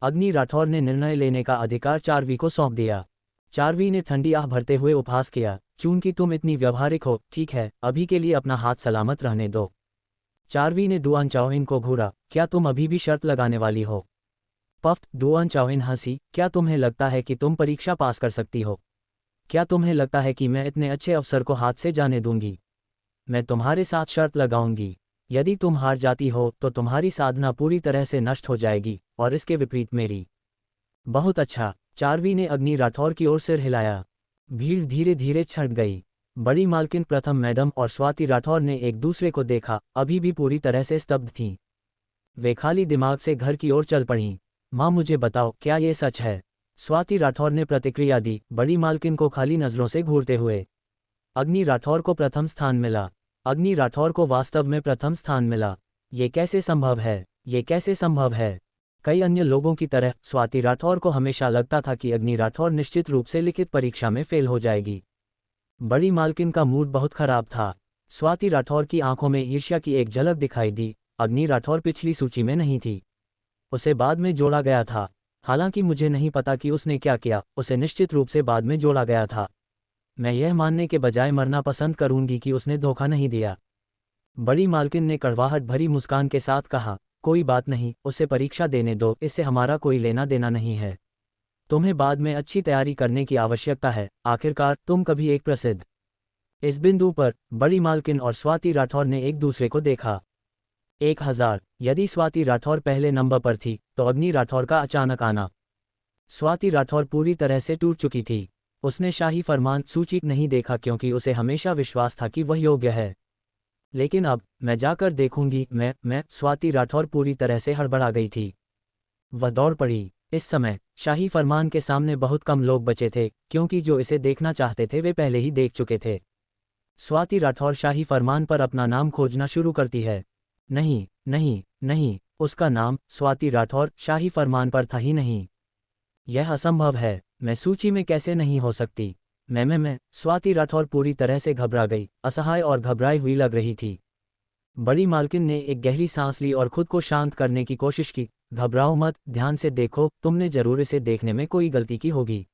अग्नि राठौर ने निर्णय लेने का अधिकार चारवी को सौंप दिया। चारवी ने ठंडी आह भरते हुए उपहास किया, चूंकि तुम इतनी व्यवहारिक हो, ठीक है, अभी के लिए अपना हाथ सलामत रहने दो। चारवी ने डुआन चाओइन को घूरा, क्या तुम अभी भी शर्त लगाने वाली हो? पफ, डुआन चाओइन हंसी, क्या तुम्हें लगता है कि तुम परीक्षा पास कर सकती हो? क्या तुम्हें लगता है कि मैं इतने अच्छे अवसर को हाथ से जाने दूंगी? मैं तुम्हारे साथ शर्त लगाऊंगी। यदि तुम हार जाती हो तो तुम्हारी साधना पूरी तरह से नष्ट हो जाएगी, और इसके विपरीत मेरी। बहुत अच्छा, चारवी ने अग्नि राठौर की ओर सिर हिलाया। भीड़ धीरे धीरे छंट गई। बड़ी मालकिन प्रथम मैडम और स्वाति राठौर ने एक दूसरे को देखा, अभी भी पूरी तरह से स्तब्ध थीं। वे खाली दिमाग से घर की ओर चल पड़ीं। माँ, मुझे बताओ, क्या ये सच है? स्वाति राठौर ने प्रतिक्रिया दी, बड़ी मालकिन को खाली नजरों से घूरते हुए। अग्नि राठौर को प्रथम स्थान मिला। अग्नि राठौर को वास्तव में प्रथम स्थान मिला। ये कैसे संभव है? ये कैसे संभव है? कई अन्य लोगों की तरह स्वाति राठौर को हमेशा लगता था कि अग्नि राठौर निश्चित रूप से लिखित परीक्षा में फेल हो जाएगी। बड़ी मालकिन का मूड बहुत खराब था। स्वाति राठौर की आंखों में ईर्ष्या की एक झलक दिखाई दी। अग्नि राठौर पिछली सूची में नहीं थी, उसे बाद में जोड़ा गया था। हालांकि मुझे नहीं पता कि उसने क्या किया, उसे निश्चित रूप से बाद में जोड़ा गया था। मैं यह मानने के बजाय मरना पसंद करूंगी कि उसने धोखा नहीं दिया। बड़ी मालकिन ने कड़वाहट भरी मुस्कान के साथ कहा, कोई बात नहीं, उसे परीक्षा देने दो, इससे हमारा कोई लेना देना नहीं है। तुम्हें बाद में अच्छी तैयारी करने की आवश्यकता है, आखिरकार तुम कभी एक प्रसिद्ध। इस बिंदु पर बड़ी मालकिन और स्वाति राठौर ने एक दूसरे को देखा। 1000। यदि स्वाति राठौर पहले नंबर पर थी तो अग्नि राठौर का अचानक आना। स्वाति राठौर पूरी तरह से टूट चुकी थी। उसने शाही फरमान सूची नहीं देखा क्योंकि उसे हमेशा विश्वास था कि वह योग्य है। लेकिन अब मैं जाकर देखूंगी। मैं स्वाति राठौर पूरी तरह से हड़बड़ा गई थी। वह दौड़ पड़ी। इस समय शाही फरमान के सामने बहुत कम लोग बचे थे, क्योंकि जो इसे देखना चाहते थे वे पहले ही देख चुके थे। स्वाति राठौर शाही फरमान पर अपना नाम खोजना शुरू करती है। नहीं नहीं नहीं, उसका नाम स्वाति राठौर शाही फरमान पर था ही नहीं। यह असंभव है। मैं सूची में कैसे नहीं हो सकती? मैं स्वाति राठौर पूरी तरह से घबरा गई, असहाय और घबराई हुई लग रही थी। बड़ी मालकिन ने एक गहरी सांस ली और खुद को शांत करने की कोशिश की। घबराओ मत, ध्यान से देखो, तुमने जरूर इसे देखने में कोई गलती की होगी।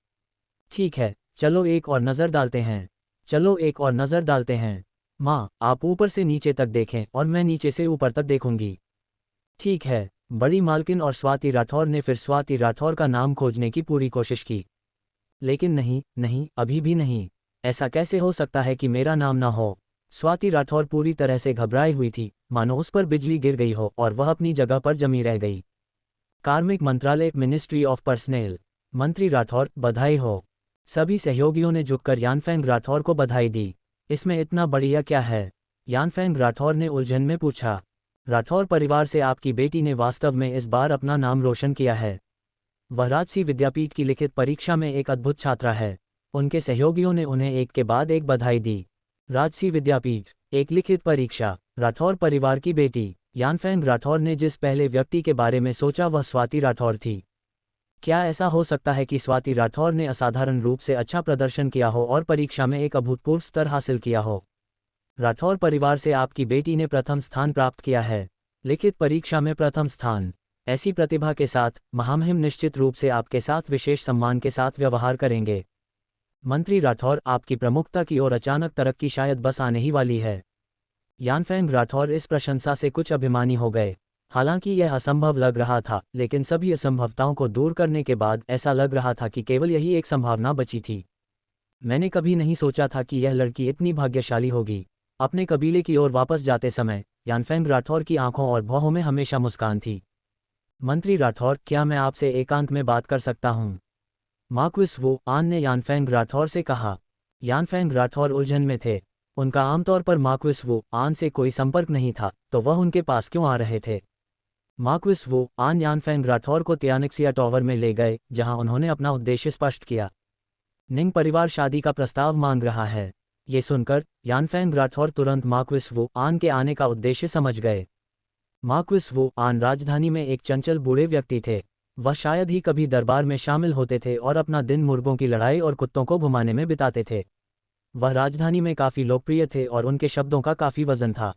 ठीक है, चलो एक और नज़र डालते हैं। चलो एक और नज़र डालते हैं। माँ, आप ऊपर से नीचे तक देखें और मैं नीचे से ऊपर तक देखूंगी। ठीक है। बड़ी मालकिन और स्वाति राठौर ने फिर स्वाति राठौर का नाम खोजने की पूरी कोशिश की। लेकिन नहीं नहीं, अभी भी नहीं। ऐसा कैसे हो सकता है कि मेरा नाम ना हो? स्वाति राठौर पूरी तरह से घबराई हुई थी, मानो उस पर बिजली गिर गई हो और वह अपनी जगह पर जमी रह गई। कार्मिक मंत्रालय, मिनिस्ट्री ऑफ पर्सनेल। मंत्री राठौर, बधाई हो। सभी सहयोगियों ने झुककर यानफेंग राठौर को बधाई दी। इसमें इतना बढ़िया क्या है? यानफेंग राठौर ने उलझन में पूछा। राठौर परिवार से आपकी बेटी ने वास्तव में इस बार अपना नाम रोशन किया है। वह राजसी विद्यापीठ की लिखित परीक्षा में एक अद्भुत छात्रा है। उनके सहयोगियों ने उन्हें एक के बाद एक बधाई दी। राजसी विद्यापीठ, एक लिखित परीक्षा, राठौर परिवार की बेटी। यानफेंग राठौर ने जिस पहले व्यक्ति के बारे में सोचा वह स्वाति राठौर थी। क्या ऐसा हो सकता है कि स्वाति राठौर ने असाधारण रूप से अच्छा प्रदर्शन किया हो और परीक्षा में एक अभूतपूर्व स्तर हासिल किया हो? राठौर परिवार से आपकी बेटी ने प्रथम स्थान प्राप्त किया है। लिखित परीक्षा में प्रथम स्थान। ऐसी प्रतिभा के साथ महामहिम निश्चित रूप से आपके साथ विशेष सम्मान के साथ व्यवहार करेंगे। मंत्री राठौर, आपकी प्रमुखता की ओर अचानक तरक्की शायद बस आने ही वाली है। यानफेंग राठौर इस प्रशंसा से कुछ अभिमानी हो गए। हालांकि यह असंभव लग रहा था, लेकिन सभी असंभवताओं को दूर करने के बाद ऐसा लग रहा था कि केवल यही एक संभावना बची थी। मैंने कभी नहीं सोचा था कि यह लड़की इतनी भाग्यशाली होगी। अपने कबीले की ओर वापस जाते समय यानफेंग राठौर की आंखों और भौहों में हमेशा मुस्कान थी। मंत्री राठौर, क्या मैं आपसे एकांत में बात कर सकता हूँ? मार्क्विस वू आन ने यानफेंग राठौर से कहा। यानफेंग राठौर उलझन में थे। उनका आमतौर पर मार्क्विस वू आन से कोई संपर्क नहीं था, तो वह उनके पास क्यों आ रहे थे? मार्क्विस वू आन यानफेंग राठौर को तियानिक्सिया टॉवर में ले गए, जहां उन्होंने अपना उद्देश्य स्पष्ट किया। निंग परिवार शादी का प्रस्ताव मांग रहा है। ये सुनकर यानफेंग राठौर तुरंत मार्क्विस वू आन के आने का उद्देश्य समझ गए। मार्क्विस वू आन राजधानी में एक चंचल बूढ़े व्यक्ति थे। वह शायद ही कभी दरबार में शामिल होते थे और अपना दिन मुर्गों की लड़ाई और कुत्तों को घुमाने में बिताते थे। वह राजधानी में काफ़ी लोकप्रिय थे और उनके शब्दों का काफ़ी वजन था।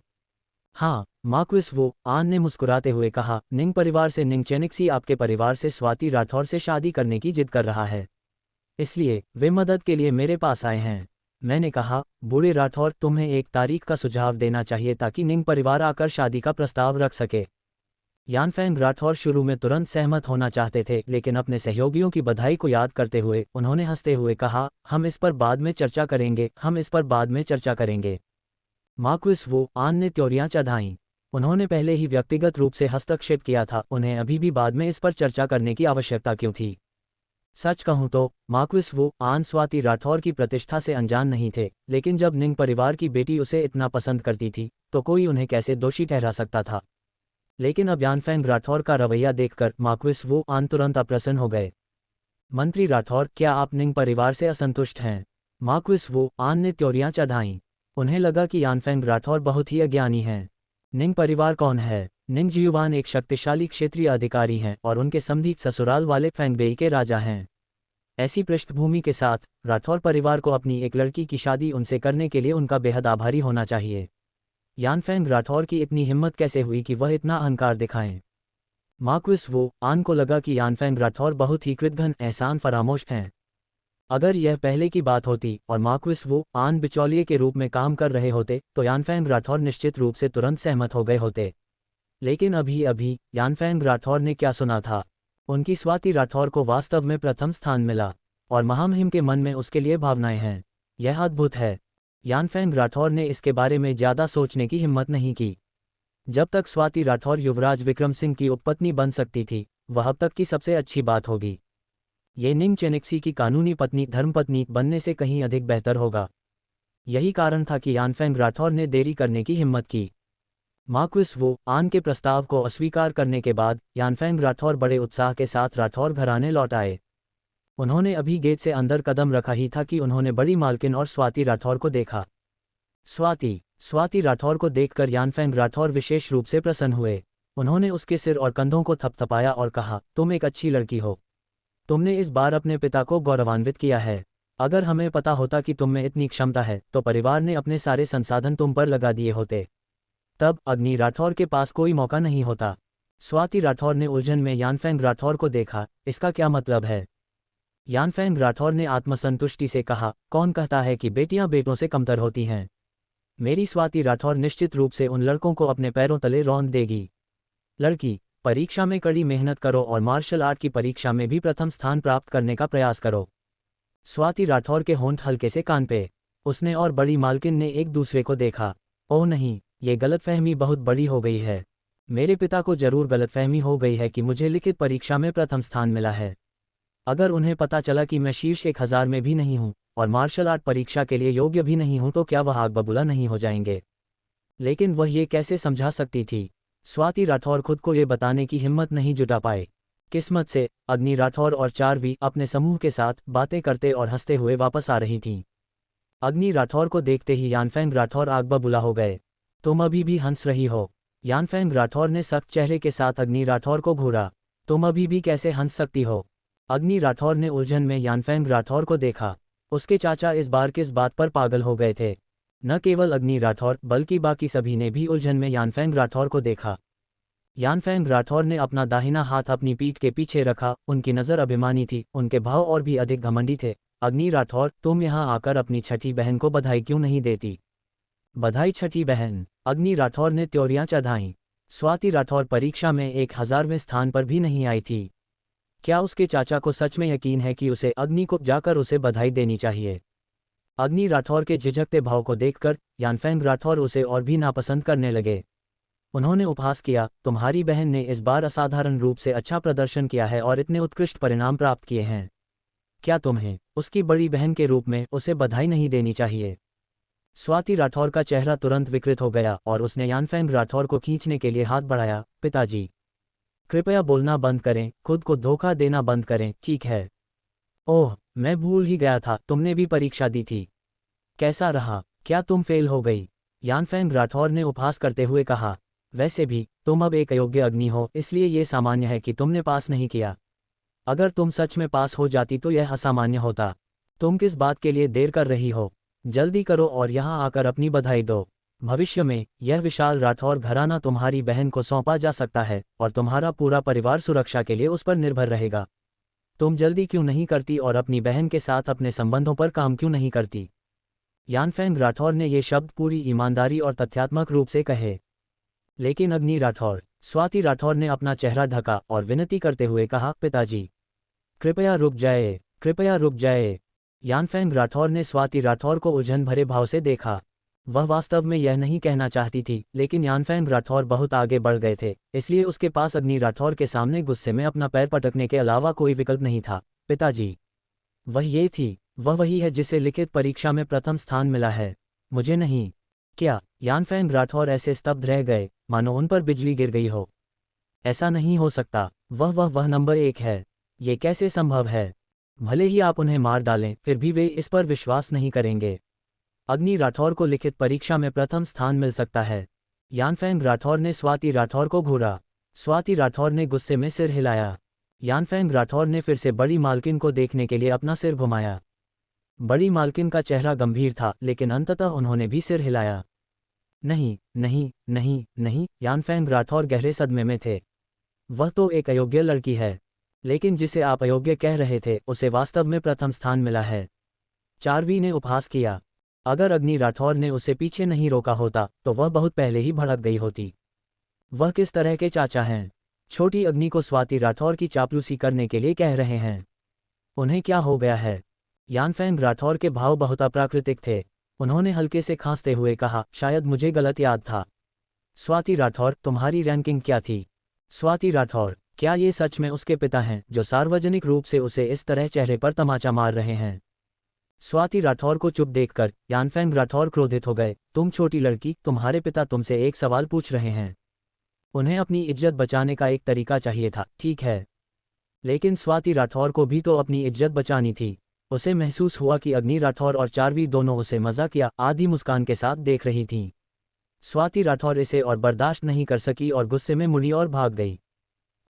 हाँ, मार्क्विस वू आन ने मुस्कुराते हुए कहा, निंग परिवार से निंग चेनिक्सी आपके परिवार से स्वाति राठौर से शादी करने की जिद कर रहा है। इसलिए वे मदद के लिए मेरे पास आए हैं। मैंने कहा, बूढ़े राठौर, तुम्हें एक तारीख का सुझाव देना चाहिए ताकि निंग परिवार आकर शादी का प्रस्ताव रख सके। यानफेंग राठौर शुरू में तुरंत सहमत होना चाहते थे, लेकिन अपने सहयोगियों की बधाई को याद करते हुए उन्होंने हंसते हुए कहा, हम इस पर बाद में चर्चा करेंगे, हम इस पर बाद में चर्चा करेंगे। मार्क्विस वू आन ने त्योरियां चढ़ाईं। उन्होंने पहले ही व्यक्तिगत रूप से हस्तक्षेप किया था, उन्हें अभी भी बाद में इस पर चर्चा करने की आवश्यकता क्यों थी? सच कहूं तो मार्क्विस वू आन स्वाति राठौर की प्रतिष्ठा से अनजान नहीं थे, लेकिन जब निंग परिवार की बेटी उसे इतना पसंद करती थी, तो कोई उन्हें कैसे दोषी ठहरा सकता था? लेकिन अब यानफेंग राठौर का रवैया देखकर मार्क्विस वू आन तुरंत अप्रसन्न हो गए। मंत्री राठौर, क्या आप निंग परिवार से असंतुष्ट हैं? मार्क्विस वू आन ने त्योरियां चढ़ाईं। उन्हें लगा कि यानफेंग राठौर बहुत ही अज्ञानी हैं। निंग परिवार कौन है? निंग जियुवान एक शक्तिशाली क्षेत्रीय अधिकारी हैं और उनके समधी ससुराल वाले फेंगबेई के राजा हैं। ऐसी पृष्ठभूमि के साथ राठौर परिवार को अपनी एक लड़की की शादी उनसे करने के लिए उनका बेहद आभारी होना चाहिए। यानफेंग राठौर की इतनी हिम्मत कैसे हुई कि वह इतना अहंकार दिखाएं? मार्क्विस वू आन को लगा कि यानफेंग राठौर बहुत ही कृतघ्न एहसान फरामोश हैं। अगर यह पहले की बात होती और मार्क्विस वू आन बिचौलिए के रूप में काम कर रहे होते, तो यानफेंग राठौर निश्चित रूप से तुरंत सहमत हो गए होते। लेकिन अभी अभी यानफेंग राठौर ने क्या सुना था? उनकी स्वाति राठौर को वास्तव में प्रथम स्थान मिला, और महामहिम के मन में उसके लिए भावनाएं हैं। यह अद्भुत है। यानफेंग राठौर ने इसके बारे में ज़्यादा सोचने की हिम्मत नहीं की। जब तक स्वाति राठौर युवराज विक्रम सिंह की उपपत्नी बन सकती थी, वह अब तक की सबसे अच्छी बात होगी। ये निंग चेनिक्सी की कानूनी पत्नी, धर्मपत्नी बनने से कहीं अधिक बेहतर होगा। यही कारण था कि यानफेंग राठौर ने देरी करने की हिम्मत की। मार्क्विस वू आन के प्रस्ताव को अस्वीकार करने के बाद यानफेंग राठौर बड़े उत्साह के साथ राठौर घराने लौट आए। उन्होंने अभी गेट से अंदर कदम रखा ही था कि उन्होंने बड़ी मालकिन और स्वाति राठौर को देखा। स्वाति राठौर को देखकर यानफेंग राठौर विशेष रूप से प्रसन्न हुए। उन्होंने उसके सिर और कंधों को थपथपाया और कहा, तुम एक अच्छी लड़की हो। तुमने इस बार अपने पिता को गौरवान्वित किया है। अगर हमें पता होता कि तुम में इतनी क्षमता है, तो परिवार ने अपने सारे संसाधन तुम पर लगा दिए होते। तब अग्नि राठौर के पास कोई मौका नहीं होता। स्वाति राठौर ने उलझन में यानफेंग राठौर को देखा। इसका क्या मतलब है? यानफेंग राठौर ने आत्मसंतुष्टि से कहा, कौन कहता है कि बेटियां बेटों से कमतर होती हैं? मेरी स्वाति राठौर निश्चित रूप से उन लड़कों को अपने पैरों तले रौंद देगी। लड़की, परीक्षा में कड़ी मेहनत करो और मार्शल आर्ट की परीक्षा में भी प्रथम स्थान प्राप्त करने का प्रयास करो। स्वाति राठौर के होंठ हल्के से कांपे। उसने और बड़ी मालकिन ने एक दूसरे को देखा। ओह नहीं, ये गलतफहमी बहुत बड़ी हो गई है। मेरे पिता को जरूर गलतफहमी हो गई है कि मुझे लिखित परीक्षा में प्रथम स्थान मिला है। अगर उन्हें पता चला कि मैं शीर्ष 1000 में भी नहीं हूँ और मार्शल आर्ट परीक्षा के लिए योग्य भी नहीं हूँ, तो क्या वह आग बबूला नहीं हो जाएंगे? लेकिन वह ये कैसे समझा सकती थी? स्वाति राठौर खुद को ये बताने की हिम्मत नहीं जुटा पाए। किस्मत से अग्नि राठौर और चारवी अपने समूह के साथ बातें करते और हंसते हुए वापस आ रही थीं। अग्नि राठौर को देखते ही यानफेंग राठौर आग बबूला हो गए। तुम अभी भी हंस रही हो? यानफेंग राठौर ने सख्त चेहरे के साथ अग्नि राठौर को घूरा। तुम अभी भी कैसे हंस सकती हो? अग्नि राठौर ने उलझन में यानफेंग राठौर को देखा। उसके चाचा इस बार किस बात पर पागल हो गए थे? न केवल अग्नि राठौर बल्कि बाकी सभी ने भी उलझन में यानफेंग राठौर को देखा। यानफेंग राठौर ने अपना दाहिना हाथ अपनी पीठ के पीछे रखा, उनकी नज़र अभिमानी थी, उनके भाव और भी अधिक घमंडी थे। अग्नि राठौर, तुम यहाँ आकर अपनी छठी बहन को बधाई क्यों नहीं देती? बधाई छठी बहन? अग्नि राठौर ने त्योरियां चढ़ाईं। स्वाति राठौर परीक्षा में 1000वें स्थान पर भी नहीं आई थी। क्या उसके चाचा को सच में यकीन है कि उसे अग्नि को जाकर उसे बधाई देनी चाहिए? अग्नि राठौर के झिझकते भाव को देखकर यानफेंग राठौर उसे और भी नापसंद करने लगे। उन्होंने उपहास किया, तुम्हारी बहन ने इस बार असाधारण रूप से अच्छा प्रदर्शन किया है और इतने उत्कृष्ट परिणाम प्राप्त किए हैं। क्या तुम्हें उसकी बड़ी बहन के रूप में उसे बधाई नहीं देनी चाहिए? स्वाति राठौर का चेहरा तुरंत विकृत हो गया और उसने यानफेंग राठौर को खींचने के लिए हाथ बढ़ाया। पिताजी, कृपया बोलना बंद करें, खुद को धोखा देना बंद करें, ठीक है? ओह, मैं भूल ही गया था, तुमने भी परीक्षा दी थी। कैसा रहा? क्या तुम फेल हो गई? यानफेंग राठौर ने उपहास करते हुए कहा। वैसे भी तुम अब एक अयोग्य अग्नि हो, इसलिए ये सामान्य है कि तुमने पास नहीं किया। अगर तुम सच में पास हो जाती तो यह असामान्य होता। तुम किस बात के लिए देर कर रही हो? जल्दी करो और यहाँ आकर अपनी बधाई दो। भविष्य में यह विशाल राठौर घराना तुम्हारी बहन को सौंपा जा सकता है और तुम्हारा पूरा परिवार सुरक्षा के लिए उस पर निर्भर रहेगा। तुम जल्दी क्यों नहीं करती और अपनी बहन के साथ अपने संबंधों पर काम क्यों नहीं करती? यानफेंग राठौर ने ये शब्द पूरी ईमानदारी और तथ्यात्मक रूप से कहे। लेकिन अग्नि राठौर, स्वाति राठौर ने अपना चेहरा ढका और विनती करते हुए कहा, पिताजी, कृपया रुक जाए, कृपया रुक जाए। यानफेंग राठौर ने स्वाति राठौर को उलझन भरे भाव से देखा। वह वास्तव में यह नहीं कहना चाहती थी, लेकिन यानफेंग राठौर बहुत आगे बढ़ गए थे, इसलिए उसके पास अग्नि राठौर के सामने गुस्से में अपना पैर पटकने के अलावा कोई विकल्प नहीं था। पिताजी, वह वही है जिसे लिखित परीक्षा में प्रथम स्थान मिला है, मुझे नहीं। क्या? यानफेंग राठौर ऐसे स्तब्ध रह गए मानो उन पर बिजली गिर गई हो। ऐसा नहीं हो सकता, वह नंबर 1 है। ये कैसे संभव है? भले ही आप उन्हें मार डालें, फिर भी वे इस पर विश्वास नहीं करेंगे। अग्नि राठौर को लिखित परीक्षा में प्रथम स्थान मिल सकता है। यानफेंग राठौर ने स्वाति राठौर को घूरा। स्वाति राठौर ने गुस्से में सिर हिलाया। यानफेंग राठौर ने फिर से बड़ी मालकिन को देखने के लिए अपना सिर घुमाया। बड़ी मालकिन का चेहरा गंभीर था, लेकिन अंततः उन्होंने भी सिर हिलाया। नहीं नहीं नहीं नहीं, यानफेंग राठौर गहरे सदमे में थे। वह तो एक अयोग्य लड़की है, लेकिन जिसे आप अयोग्य कह रहे थे उसे वास्तव में प्रथम स्थान मिला है। चारवी ने उपहास किया। अगर अग्नि राठौर ने उसे पीछे नहीं रोका होता तो वह बहुत पहले ही भड़क गई होती। वह किस तरह के चाचा हैं? छोटी अग्नि को स्वाति राठौर की चापलूसी करने के लिए कह रहे हैं। उन्हें क्या हो गया है? यानफेंग राठौर के भाव बहुत अप्राकृतिक थे। उन्होंने हल्के से खांसते हुए कहा, शायद मुझे गलत याद था। स्वाति राठौर, तुम्हारी रैंकिंग क्या थी? स्वाति राठौर, क्या ये सच में उसके पिता हैं जो सार्वजनिक रूप से उसे इस तरह चेहरे पर तमाचा मार रहे हैं? स्वाति राठौर को चुप देखकर यानफेंग राठौर क्रोधित हो गए। तुम छोटी लड़की, तुम्हारे पिता तुमसे एक सवाल पूछ रहे हैं। उन्हें अपनी इज्जत बचाने का एक तरीका चाहिए था, ठीक है? लेकिन स्वाति राठौर को भी तो अपनी इज्जत बचानी थी। उसे महसूस हुआ कि अग्नि राठौर और चारवी दोनों उसे मजाक या आधी मुस्कान के साथ देख रही थीं। स्वाति राठौर इसे और बर्दाश्त नहीं कर सकी और गुस्से में मुड़ी और भाग गई।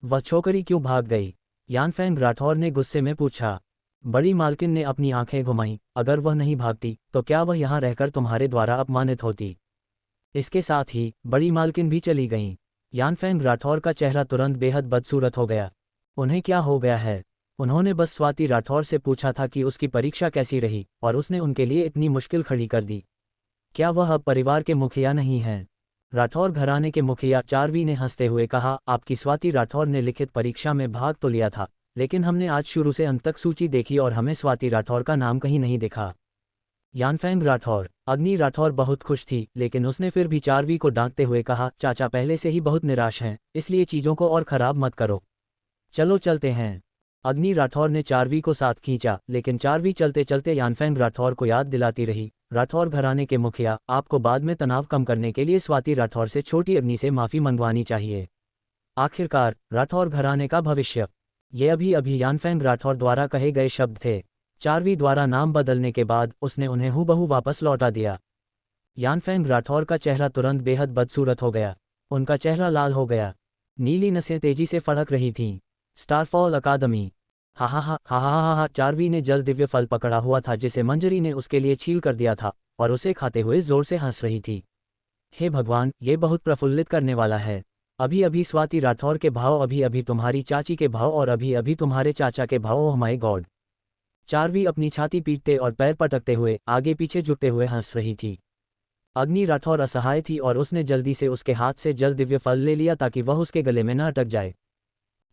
वह छोकरी क्यों भाग गई? यानफेंग राठौर ने गुस्से में पूछा। बड़ी मालकिन ने अपनी आंखें घुमाईं। अगर वह नहीं भागती तो क्या वह यहाँ रहकर तुम्हारे द्वारा अपमानित होती? इसके साथ ही बड़ी मालकिन भी चली गईं। यानफेंग राठौर का चेहरा तुरंत बेहद बदसूरत हो गया। उन्हें क्या हो गया है? उन्होंने बस स्वाति राठौर से पूछा था कि उसकी परीक्षा कैसी रही और उसने उनके लिए इतनी मुश्किल खड़ी कर दी। क्या वह अब परिवार के मुखिया नहीं हैं? राठौर घराने के मुखिया चारवी ने हंसते हुए कहा, आपकी स्वाति राठौर ने लिखित परीक्षा में भाग तो लिया था, लेकिन हमने आज शुरू से अंत तक सूची देखी और हमें स्वाति राठौर का नाम कहीं नहीं दिखा। यानफेंग राठौर, अग्नि राठौर बहुत खुश थी, लेकिन उसने फिर भी चारवी को डांटते हुए कहा, चाचा पहले से ही बहुत निराश हैं, इसलिए चीज़ों को और खराब मत करो। चलो चलते हैं। अग्नि राठौर ने चारवी को साथ खींचा, लेकिन चारवी चलते चलते यानफेंग राठौर को याद दिलाती रही, राठौर घराने के मुखिया, आपको बाद में तनाव कम करने के लिए स्वाति राठौर से छोटी अग्नि से माफ़ी मंगवानी चाहिए। आखिरकार राठौर घराने का भविष्य। ये अभी यानफेंग राठौर द्वारा कहे गए शब्द थे। चारवी द्वारा नाम बदलने के बाद उसने उन्हें हूबहू वापस लौटा दिया। यानफेंग राठौर का चेहरा तुरंत बेहद बदसूरत हो गया। उनका चेहरा लाल हो गया। नीली नसें तेजी से फड़क रही थीं। स्टारफॉल अकादमी। हा। चारवी ने जल दिव्य फल पकड़ा हुआ था जिसे मंजरी ने उसके लिए छील कर दिया था और उसे खाते हुए जोर से हंस रही थी। हे भगवान, ये बहुत प्रफुल्लित करने वाला है। अभी अभी स्वाति राठौर के भाव, अभी अभी तुम्हारी चाची के भाव और अभी अभी तुम्हारे चाचा के भाव। Oh my God. चार्वी अपनी छाती पीटते और पैर पटकते हुए आगे पीछे झुकते हुए हंस रही थी। अग्नि राठौर असहाय थी और उसने जल्दी से उसके हाथ से जल दिव्य फल ले लिया ताकि वह उसके गले में न अटक जाए।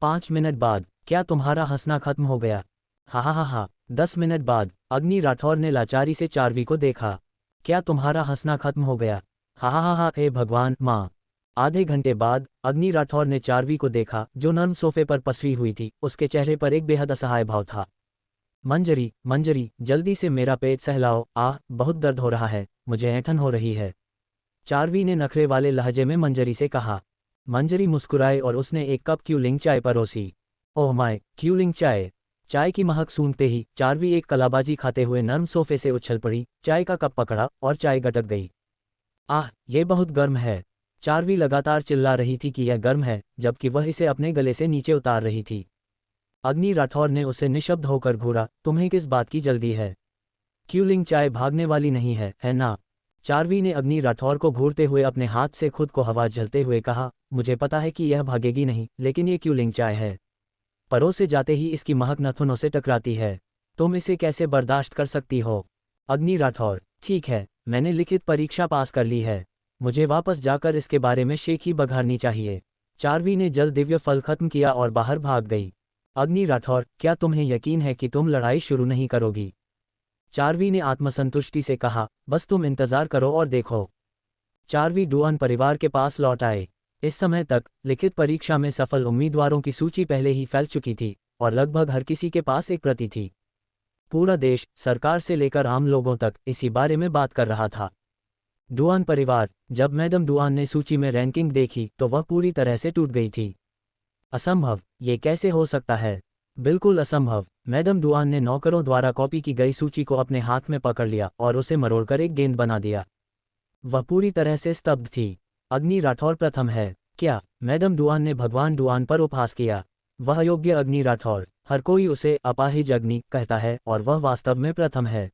5 मिनट बाद, क्या तुम्हारा हंसना खत्म हो गया? हा हा हा हा। 10 मिनट बाद, अग्नि राठौर ने लाचारी से चार्वी को देखा। क्या तुम्हारा हंसना खत्म हो गया? हा हा हा हा। हे भगवान माँ। आधे घंटे बाद, अग्नि राठौर ने चार्वी को देखा जो नर्म सोफे पर पसरी हुई थी। उसके चेहरे पर एक बेहद असहाय भाव था। मंजरी, मंजरी, जल्दी से मेरा पेट सहलाओ। आह, बहुत दर्द हो रहा है, मुझे ऐंठन हो रही है। चार्वी ने नखरे वाले लहजे में मंजरी से कहा। मंजरी मुस्कुराए और उसने एक कप क्यूलिंग चाय परोसी। ओह माय, क्यूलिंग चाय। चाय की महक सूंघते ही चार्वी एक कलाबाजी खाते हुए नर्म सोफे से उछल पड़ी, चाय का कप पकड़ा और चाय गटक गई। आह, ये बहुत गर्म है। चार्वी लगातार चिल्ला रही थी कि यह गर्म है, जबकि वह इसे अपने गले से नीचे उतार रही थी। अग्नि राठौर ने उसे निशब्द होकर घूरा। तुम्हें किस बात की जल्दी है? क्यूलिंग चाय भागने वाली नहीं है ना? चार्वी ने अग्नि राठौर को घूरते हुए अपने हाथ से खुद को हवा झलते हुए कहा। मुझे पता है कि यह भागेगी नहीं, लेकिन ये क्यूलिंग चाय है। परोसे जाते ही इसकी महक नथुनों से टकराती है। तुम इसे कैसे बर्दाश्त कर सकती हो? अग्नि राठौर, ठीक है, मैंने लिखित परीक्षा पास कर ली है। मुझे वापस जाकर इसके बारे में शेखी बघारनी चाहिए। चार्वी ने जल दिव्य फल खत्म किया और बाहर भाग गई। अग्नि राठौर, क्या तुम्हें यकीन है कि तुम लड़ाई शुरू नहीं करोगी? चार्वी ने आत्मसंतुष्टि से कहा, बस तुम इंतजार करो और देखो। चार्वी डुआन परिवार के पास लौट आए। इस समय तक लिखित परीक्षा में सफल उम्मीदवारों की सूची पहले ही फैल चुकी थी और लगभग हर किसी के पास एक प्रति थी। पूरा देश, सरकार से लेकर आम लोगों तक, इसी बारे में बात कर रहा था। डुआन परिवार। जब मैडम डुआन ने सूची में रैंकिंग देखी तो वह पूरी तरह से टूट गई थी। असंभव, ये कैसे हो सकता है? बिल्कुल असंभव। मैडम डुआन ने नौकरों द्वारा कॉपी की गई सूची को अपने हाथ में पकड़ लिया और उसे मरोड़कर एक गेंद बना दिया। वह पूरी तरह से स्तब्ध थी। अग्नि राठौर प्रथम है। क्या? मैडम डुआन ने भगवान डुआन पर उपहास किया। वह योग्य अग्नि राठौर, हर कोई उसे अपाहिज अग्नि कहता है और वह वास्तव में प्रथम है।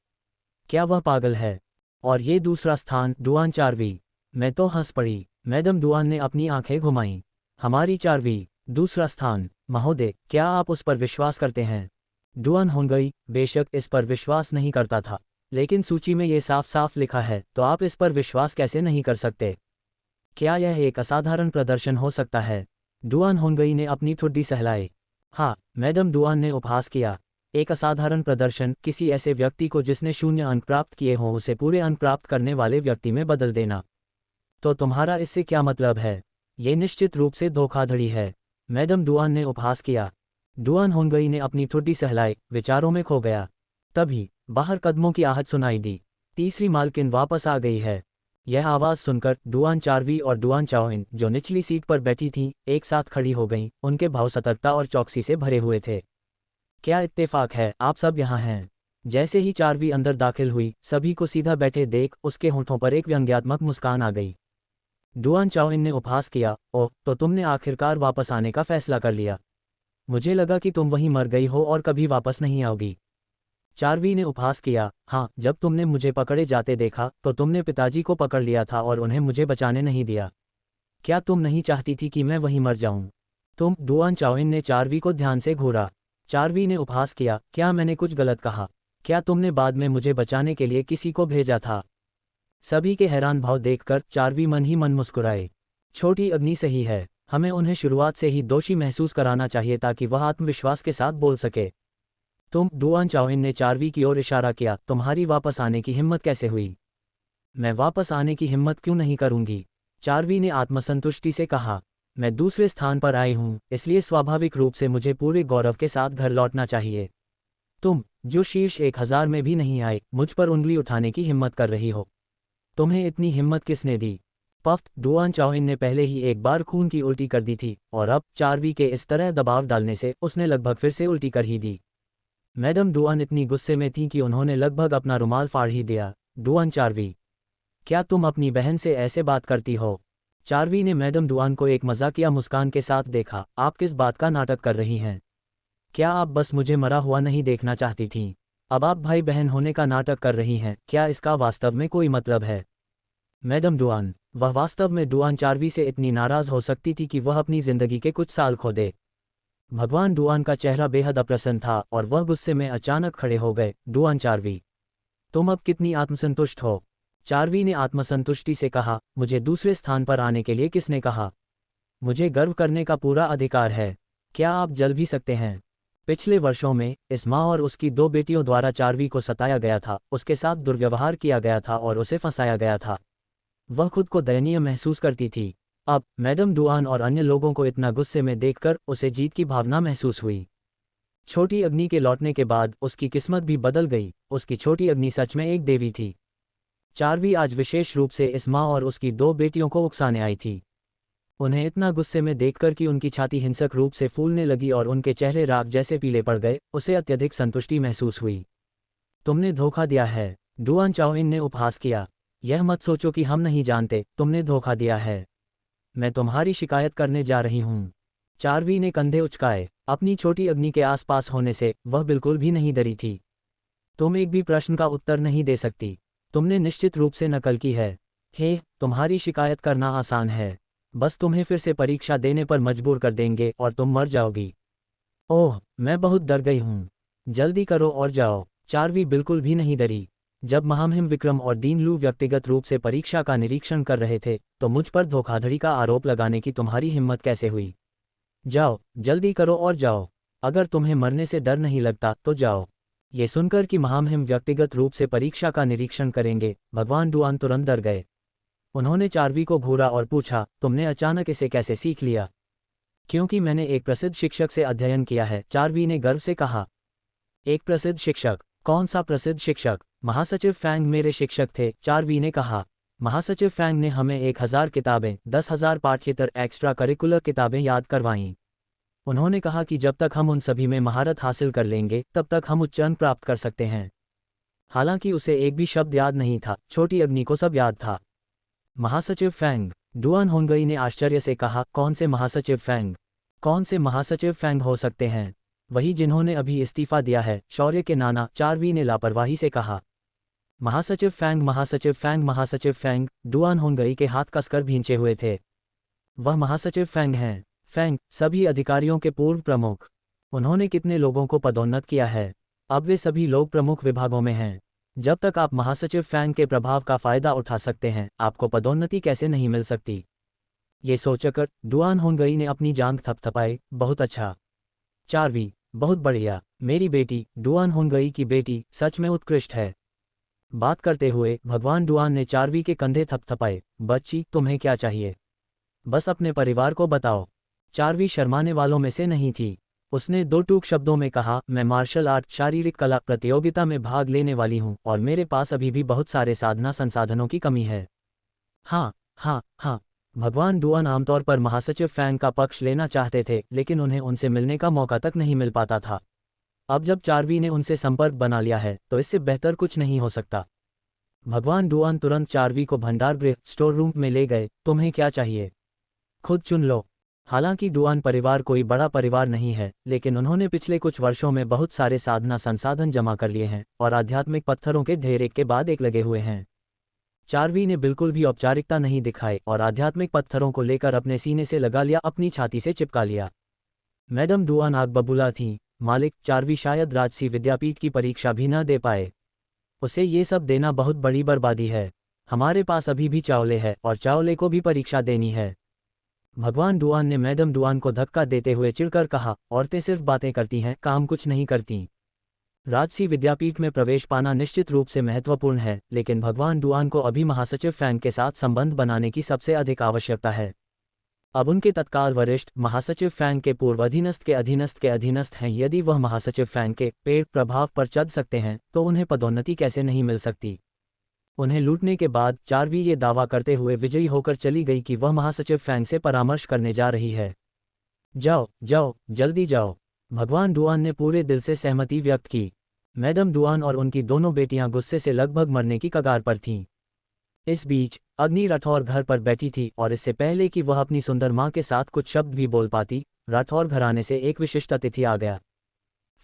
क्या वह पागल है? और ये दूसरा स्थान डुआन चार्वी। मैं तो हंस पड़ी। मैडम डुआन ने अपनी आंखें घुमाईं। हमारी चार्वी दूसरा स्थान। महोदय, क्या आप उस पर विश्वास करते हैं? डुआन होंगई बेशक इस पर विश्वास नहीं करता था, लेकिन सूची में ये साफ साफ लिखा है, तो आप इस पर विश्वास कैसे नहीं कर सकते? क्या यह एक असाधारण प्रदर्शन हो सकता है? डुआन होंगई ने अपनी ठुड्डी सहलाई। हाँ, मैडम डुआन ने उपहास किया। एक असाधारण प्रदर्शन, किसी ऐसे व्यक्ति को जिसने 0 अंक प्राप्त किए हों उसे पूरे अंक प्राप्त करने वाले व्यक्ति में बदल देना। तो तुम्हारा इससे क्या मतलब है? ये निश्चित रूप से धोखाधड़ी है। मैडम डुआन ने उपहास किया। डुआन होंगई ने अपनी ठुड्डी सहलाई, विचारों में खो गया। तभी बाहर कदमों की आहट सुनाई दी। तीसरी मालकिन वापस आ गई है। यह आवाज़ सुनकर डुआन चार्वी और डुआन चाओइन, जो निचली सीट पर बैठी थीं, एक साथ खड़ी हो गईं। उनके भाव सतर्कता और चौकसी से भरे हुए थे। क्या इत्तेफाक है, आप सब यहाँ हैं? जैसे ही चार्वी अंदर दाखिल हुई, सभी को सीधा बैठे देख उसके होठों पर एक व्यंग्यात्मक मुस्कान आ गई। डुआन चाओइन ने उपहास किया। ओह, तो तुमने आखिरकार वापस आने का फैसला कर लिया। मुझे लगा कि तुम वहीं मर गई हो और कभी वापस नहीं आओगी। चार्वी ने उपहास किया। हाँ, जब तुमने मुझे पकड़े जाते देखा तो तुमने पिताजी को पकड़ लिया था और उन्हें मुझे बचाने नहीं दिया। क्या तुम नहीं चाहती थी कि मैं वहीं मर जाऊं? तुम। डुआन चाओइन ने चार्वी को ध्यान से घूरा। चार्वी ने उपहास किया। क्या मैंने कुछ गलत कहा? क्या तुमने बाद में मुझे बचाने के लिए किसी को भेजा था? सभी के हैरान भाव देखकर चार्वी मन ही मन मुस्कुराए। छोटी अग्नि सही है, हमें उन्हें शुरुआत से ही दोषी महसूस कराना चाहिए ताकि वह आत्मविश्वास के साथ बोल सके। तुम। डुआन चाओइन ने चार्वी की ओर इशारा किया। तुम्हारी वापस आने की हिम्मत कैसे हुई? मैं वापस आने की हिम्मत क्यों नहीं करूंगी? चार्वी ने आत्मसंतुष्टि से कहा। मैं दूसरे स्थान पर आई हूं, इसलिए स्वाभाविक रूप से मुझे पूरे गौरव के साथ घर लौटना चाहिए। तुम, जो शीर्ष 1000 में भी नहीं आए, मुझ पर उंगली उठाने की हिम्मत कर रही हो। तुम्हें इतनी हिम्मत किसने दी? पफ। डुआन चाओइन ने पहले ही एक बार खून की उल्टी कर दी थी और अब चार्वी के इस तरह दबाव डालने से उसने लगभग फिर से उल्टी कर ही दी। मैडम डुआन इतनी गुस्से में थीं कि उन्होंने लगभग अपना रुमाल फाड़ ही दिया। डुआन चार्वी, क्या तुम अपनी बहन से ऐसे बात करती हो? चार्वी ने मैडम डुआन को एक मजाकिया मुस्कान के साथ देखा। आप किस बात का नाटक कर रही हैं? क्या आप बस मुझे मरा हुआ नहीं देखना चाहती थीं? अब आप भाई बहन होने का नाटक कर रही हैं। क्या इसका वास्तव में कोई मतलब है? मैडम डुआन, वह वास्तव में डुआन चार्वी से इतनी नाराज हो सकती थी कि वह अपनी जिंदगी के कुछ साल खो दे। भगवान डुआन का चेहरा बेहद अप्रसन्न था और वह गुस्से में अचानक खड़े हो गए। डुआन चार्वी, तुम अब कितनी आत्मसंतुष्ट हो? चार्वी ने आत्मसंतुष्टि से कहा, मुझे दूसरे स्थान पर आने के लिए किसने कहा? मुझे गर्व करने का पूरा अधिकार है। क्या आप जल भी सकते हैं? पिछले वर्षों में इस माँ और उसकी 2 बेटियों द्वारा चार्वी को सताया गया था, उसके साथ दुर्व्यवहार किया गया था और उसे फंसाया गया था। वह खुद को दयनीय महसूस करती थी। अब मैडम डुआन और अन्य लोगों को इतना गुस्से में देखकर उसे जीत की भावना महसूस हुई। छोटी अग्नि के लौटने के बाद उसकी किस्मत भी बदल गई। उसकी छोटी अग्नि सच में एक देवी थी। चार्वी आज विशेष रूप से इस माँ और उसकी 2 बेटियों को उकसाने आई थी। उन्हें इतना गुस्से में देखकर कि उनकी छाती हिंसक रूप से फूलने लगी और उनके चेहरे राख जैसे पीले पड़ गए, उसे अत्यधिक संतुष्टि महसूस हुई। तुमने धोखा दिया है, डुआन चाओइन ने उपहास किया। यह मत सोचो कि हम नहीं जानते, तुमने धोखा दिया है। मैं तुम्हारी शिकायत करने जा रही हूँ। चार्वी ने कंधे उचकाए। अपनी छोटी अग्नि के आसपास होने से वह बिल्कुल भी नहीं डरी थी। तुम एक भी प्रश्न का उत्तर नहीं दे सकती। तुमने निश्चित रूप से नकल की है। हे, तुम्हारी शिकायत करना आसान है। बस तुम्हें फिर से परीक्षा देने पर मजबूर कर देंगे और तुम मर जाओगी। ओह, मैं बहुत डर गई हूँ। जल्दी करो और जाओ। चार्वी बिल्कुल भी नहीं डरी। जब महामहिम विक्रम और दीन लू व्यक्तिगत रूप से परीक्षा का निरीक्षण कर रहे थे, तो मुझ पर धोखाधड़ी का आरोप लगाने की तुम्हारी हिम्मत कैसे हुई? जाओ, जल्दी करो और जाओ। अगर तुम्हें मरने से डर नहीं लगता तो जाओ। ये सुनकर कि महामहिम व्यक्तिगत रूप से परीक्षा का निरीक्षण करेंगे, भगवान डुआन तुरंत डर गए। उन्होंने चार्वी को घूरा और पूछा, तुमने अचानक इसे कैसे सीख लिया? क्योंकि मैंने एक प्रसिद्ध शिक्षक से अध्ययन किया है, चार्वी ने गर्व से कहा। एक प्रसिद्ध शिक्षक? कौन सा प्रसिद्ध शिक्षक? महासचिव फैंग मेरे शिक्षक थे, चार्वी ने कहा। महासचिव फैंग ने हमें 1000 किताबें, 10,000 पाठ्येतर एक्स्ट्रा करिकुलर किताबें याद करवाईं। उन्होंने कहा कि जब तक हम उन सभी में महारत हासिल कर लेंगे, तब तक हम उच्च अंक प्राप्त कर सकते हैं। हालांकि उसे एक भी शब्द याद नहीं था, छोटी अग्नि को सब याद था। महासचिव फैंग? डुआन होंगई ने आश्चर्य से कहा, कौन से महासचिव फैंग? कौन से महासचिव फैंग हो सकते हैं? वही जिन्होंने अभी इस्तीफा दिया है, शौर्य के नाना, चार्वी ने लापरवाही से कहा। महासचिव फैंग, महासचिव फैंग, महासचिव फैंग, डुआन होंगई के हाथ कसकर भींचे हुए थे। वह महासचिव फैंग हैं। फैंग, सभी अधिकारियों के पूर्व प्रमुख। उन्होंने कितने लोगों को पदोन्नत किया है? अब वे सभी लोग प्रमुख विभागों में हैं। जब तक आप महासचिव फैंग के प्रभाव का फायदा उठा सकते हैं, आपको पदोन्नति कैसे नहीं मिल सकती? ये सोचकर डुआन होंगई ने अपनी जांघ थपथपाई। बहुत अच्छा चार्वी, बहुत बढ़िया। मेरी बेटी, डुआन होंगई की बेटी, सच में उत्कृष्ट है। बात करते हुए भगवान डुआन ने चार्वी के कंधे थपथपाए। बच्ची, तुम्हें क्या चाहिए? बस अपने परिवार को बताओ। चार्वी शर्माने वालों में से नहीं थी। उसने 2 टूक शब्दों में कहा, मैं मार्शल आर्ट शारीरिक कला प्रतियोगिता में भाग लेने वाली हूँ और मेरे पास अभी भी बहुत सारे साधना संसाधनों की कमी है। हाँ हाँ हाँ। भगवान डुआन आमतौर पर महासचिव फैंग का पक्ष लेना चाहते थे, लेकिन उन्हें उनसे मिलने का मौका तक नहीं मिल पाता था। अब जब चार्वी ने उनसे संपर्क बना लिया है, तो इससे बेहतर कुछ नहीं हो सकता। भगवान डुआन तुरंत चार्वी को भंडारगृह स्टोर रूम में ले गए। तुम्हें क्या चाहिए? खुद चुन लो। हालांकि डुआन परिवार कोई बड़ा परिवार नहीं है, लेकिन उन्होंने पिछले कुछ वर्षों में बहुत सारे साधना संसाधन जमा कर लिए हैं और आध्यात्मिक पत्थरों के ढेर एक के बाद एक लगे हुए हैं। चार्वी ने बिल्कुल भी औपचारिकता नहीं दिखाई और आध्यात्मिक पत्थरों को लेकर अपने सीने से लगा लिया, अपनी छाती से चिपका लिया। मैडम डुआन आग बबूला थीं। मालिक, चार्वी शायद राजसी विद्यापीठ की परीक्षा भी न दे पाए। उसे ये सब देना बहुत बड़ी बर्बादी है। हमारे पास अभी भी चावले है और चावले को भी परीक्षा देनी है। भगवान डुआन ने मैडम डुआन को धक्का देते हुए चिढ़कर कहा, औरतें सिर्फ बातें करती हैं, काम कुछ नहीं करती। राजसी विद्यापीठ में प्रवेश पाना निश्चित रूप से महत्वपूर्ण है, लेकिन भगवान डुआन को अभी महासचिव फैंग के साथ संबंध बनाने की सबसे अधिक आवश्यकता है। अब उनके तत्काल वरिष्ठ महासचिव फैंग के पूर्व अधीनस्थ के अधीनस्थ के अधीनस्थ हैं। यदि वह महासचिव फैंग के पेड़ प्रभाव पर चढ़ सकते हैं, तो उन्हें पदोन्नति कैसे नहीं मिल सकती? उन्हें लूटने के बाद चार्वी ये दावा करते हुए विजयी होकर चली गई कि वह महासचिव फैंग से परामर्श करने जा रही है। जाओ जाओ, जल्दी जाओ। भगवान डुआन ने पूरे दिल से सहमति व्यक्त की। मैडम डुआन और उनकी दोनों बेटियां गुस्से से लगभग मरने की कगार पर थीं। इस बीच अग्नि राठौर घर पर बैठी थी और इससे पहले कि वह अपनी सुंदर माँ के साथ कुछ शब्द भी बोल पाती, राठौर घराने से एक विशिष्ट अतिथि आ गया।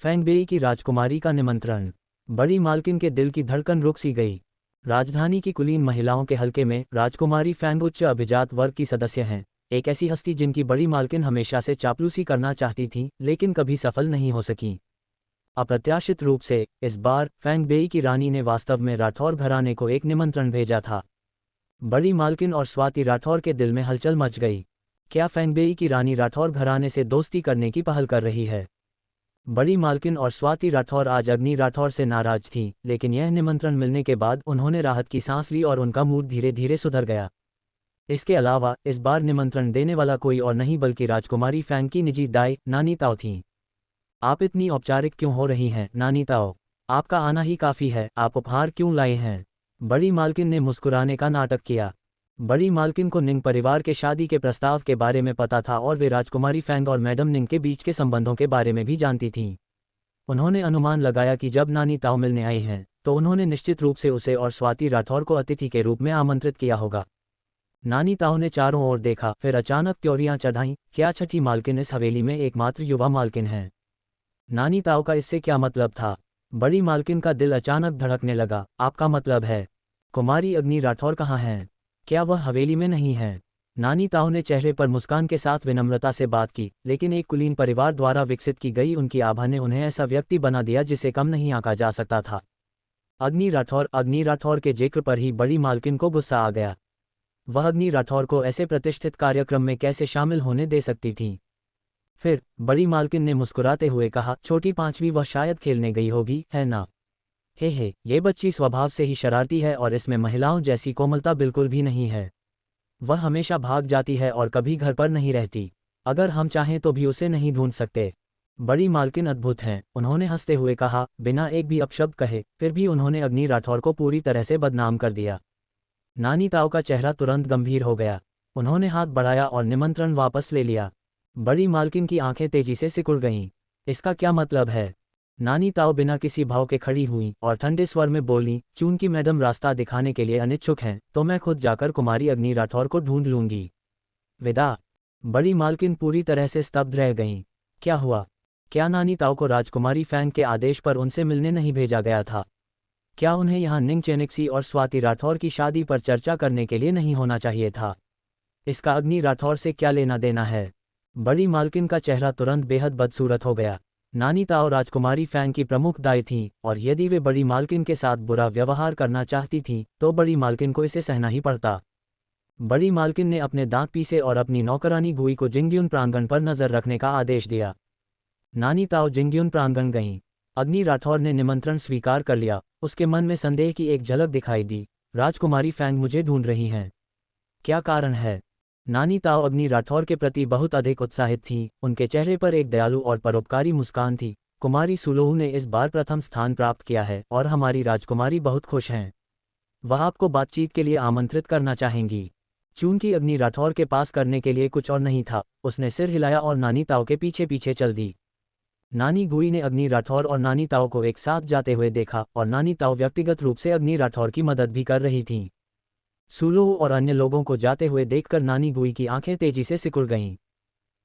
फैंगबेई की राजकुमारी का निमंत्रण। बड़ी मालकिन के दिल की धड़कन रुक सी गई। राजधानी की कुलीन महिलाओं के हलके में राजकुमारी फैंग उच्च अभिजात वर्ग की सदस्य हैं, एक ऐसी हस्ती जिनकी बड़ी मालकिन हमेशा से चापलूसी करना चाहती थी लेकिन कभी सफल नहीं हो सकी। अप्रत्याशित रूप से इस बार फैंग बेई की रानी ने वास्तव में राठौर घराने को एक निमंत्रण भेजा था। बड़ी मालकिन और स्वाति राठौर के दिल में हलचल मच गई। क्या फैंग बेई की रानी राठौर घराने से दोस्ती करने की पहल कर रही है? बड़ी मालकिन और स्वाति राठौर आज अग्नि राठौर से नाराज थीं, लेकिन यह निमंत्रण मिलने के बाद उन्होंने राहत की सांस ली और उनका मूड धीरे धीरे सुधर गया। इसके अलावा इस बार निमंत्रण देने वाला कोई और नहीं बल्कि राजकुमारी फैंग की निजी दाई नानी ताओ थीं। आप इतनी औपचारिक क्यों हो रही हैं नानी ताओ? आपका आना ही काफ़ी है, आप उपहार क्यों लाए हैं? बड़ी मालकिन ने मुस्कुराने का नाटक किया। बड़ी मालकिन को निंग परिवार के शादी के प्रस्ताव के बारे में पता था और वे राजकुमारी फैंग और मैडम निंग के बीच के संबंधों के बारे में भी जानती थीं। उन्होंने अनुमान लगाया कि जब नानी ताओ मिलने आई हैं तो उन्होंने निश्चित रूप से उसे और स्वाति राठौर को अतिथि के रूप में आमंत्रित किया होगा। नानी ताओ ने चारों ओर देखा, फिर अचानक त्योरियां चढ़ाईं। क्या छठी मालकिन इस हवेली में एकमात्र युवा मालकिन है? नानी ताओ का इससे क्या मतलब था? बड़ी मालकिन का दिल अचानक धड़कने लगा। आपका मतलब है कुमारी अग्नि राठौर कहाँ हैं? क्या वह हवेली में नहीं है? नानी ताओ ने चेहरे पर मुस्कान के साथ विनम्रता से बात की, लेकिन एक कुलीन परिवार द्वारा विकसित की गई उनकी आभा ने उन्हें ऐसा व्यक्ति बना दिया जिसे कम नहीं आंका जा सकता था। अग्नि राठौर के जिक्र पर ही बड़ी मालकिन को गुस्सा आ गया। वह अग्नि राठौर को ऐसे प्रतिष्ठित कार्यक्रम में कैसे शामिल होने दे सकती थी? फिर बड़ी मालकिन ने मुस्कुराते हुए कहा, छोटी पांचवी वह शायद खेलने गई होगी, है ना? हे, ये बच्ची स्वभाव से ही शरारती है और इसमें महिलाओं जैसी कोमलता बिल्कुल भी नहीं है। वह हमेशा भाग जाती है और कभी घर पर नहीं रहती। अगर हम चाहें तो भी उसे नहीं ढूंढ सकते। बड़ी मालकिन अद्भुत हैं, उन्होंने हंसते हुए कहा, बिना एक भी अपशब्द कहे। फिर भी उन्होंने अग्नि राठौर को पूरी तरह से बदनाम कर दिया। नानी ताओ का चेहरा तुरंत गंभीर हो गया। उन्होंने हाथ बढ़ाया और निमंत्रण वापस ले लिया। बड़ी मालकिन की आंखें तेजी से सिकुड़ गईं। इसका क्या मतलब है? नानी ताओ बिना किसी भाव के खड़ी हुईं और ठंडे स्वर में बोलीं, चूंकि मैडम रास्ता दिखाने के लिए अनिच्छुक हैं तो मैं खुद जाकर कुमारी अग्नि राठौर को ढूंढ लूंगी। विदा। बड़ी मालकिन पूरी तरह से स्तब्ध रह गईं। क्या हुआ? क्या नानी ताओ को राजकुमारी फैंग के आदेश पर उनसे मिलने नहीं भेजा गया था? क्या उन्हें यहाँ निंग चेनिक्सी और स्वाति राठौर की शादी पर चर्चा करने के लिए नहीं होना चाहिए था? इसका अग्नि राठौर से क्या लेना देना है? बड़ी मालकिन का चेहरा तुरंत बेहद बदसूरत हो गया। नानी ताओ राजकुमारी फैंग की प्रमुख दाई थीं और यदि वे बड़ी मालकिन के साथ बुरा व्यवहार करना चाहती थीं तो बड़ी मालकिन को इसे सहना ही पड़ता। बड़ी मालकिन ने अपने दांत पीसे और अपनी नौकरानी गुई को जिंग्युन प्रांगण पर नजर रखने का आदेश दिया। नानी ताओ जिंग्युन प्रांगण गईं। अग्नि राठौर ने निमंत्रण स्वीकार कर लिया। उसके मन में संदेह की एक झलक दिखाई दी। राजकुमारी फैंग मुझे ढूंढ रही हैं। क्या कारण है? नानी ताओ अग्नि राठौर के प्रति बहुत अधिक उत्साहित थीं। उनके चेहरे पर एक दयालु और परोपकारी मुस्कान थी। कुमारी सुलोहू ने इस बार प्रथम स्थान प्राप्त किया है और हमारी राजकुमारी बहुत खुश हैं। वह आपको बातचीत के लिए आमंत्रित करना चाहेंगी। चूंकि अग्नि राठौर के पास करने के लिए कुछ और नहीं था, उसने सिर हिलाया और नानी ताओ के पीछे पीछे चल दी। नानी गुई ने अग्नि राठौर और नानी ताओ को एक साथ जाते हुए देखा और नानी ताओ व्यक्तिगत रूप से अग्नि राठौर की मदद भी कर रही थीं। सुलोहू और अन्य लोगों को जाते हुए देखकर नानी गुई की आंखें तेजी से सिकुड़ गईं।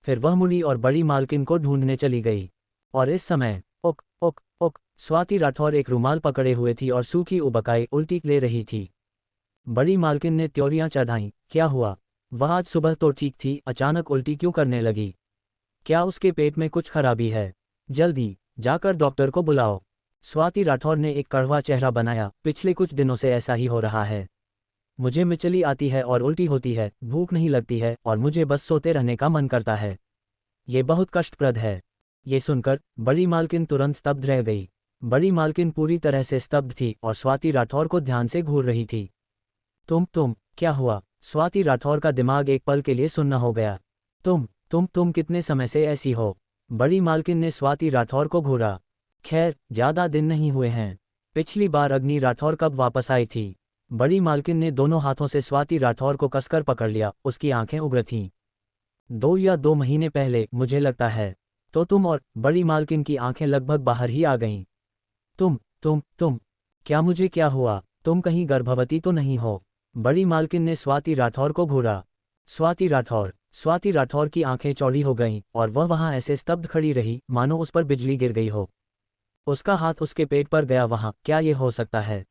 फिर वह मुड़ी और बड़ी मालकिन को ढूंढने चली गई। और इस समय ओक ओक ओक स्वाति राठौर एक रुमाल पकड़े हुए थी और सूखी उबकाई उल्टी ले रही थी। बड़ी मालकिन ने त्योरियां चढ़ाईं। क्या हुआ? वह आज सुबह तो ठीक थी, अचानक उल्टी क्यों करने लगी? क्या उसके पेट में कुछ खराबी है? जल्दी जाकर डॉक्टर को बुलाओ। स्वाति राठौर ने एक कड़वा चेहरा बनाया। पिछले कुछ दिनों से ऐसा ही हो रहा है। मुझे मिचली आती है और उल्टी होती है, भूख नहीं लगती है और मुझे बस सोते रहने का मन करता है। ये बहुत कष्टप्रद है। ये सुनकर बड़ी मालकिन तुरंत स्तब्ध रह गई। बड़ी मालकिन पूरी तरह से स्तब्ध थी और स्वाति राठौर को ध्यान से घूर रही थी। तुम क्या हुआ? स्वाति राठौर का दिमाग एक पल के लिए सुन्न हो गया। तुम कितने समय से ऐसी हो? बड़ी मालकिन ने स्वाति राठौर को घूरा। खैर, ज्यादा दिन नहीं हुए हैं। पिछली बार अग्नि राठौर कब वापस आई थी? बड़ी मालकिन ने दोनों हाथों से स्वाति राठौर को कसकर पकड़ लिया। उसकी आंखें उग्र थीं। 2 महीने पहले, मुझे लगता है। तो तुम और बड़ी मालकिन की आंखें लगभग बाहर ही आ गईं। तुम क्या? मुझे क्या हुआ? तुम कहीं गर्भवती तो नहीं हो? बड़ी मालकिन ने स्वाति राठौर को घूरा। स्वाति राठौर की आंखें चौड़ी हो गईं और वह वहां ऐसे स्तब्ध खड़ी रही मानो उस पर बिजली गिर गई हो। उसका हाथ उसके पेट पर गया। वहां क्या ये हो सकता है?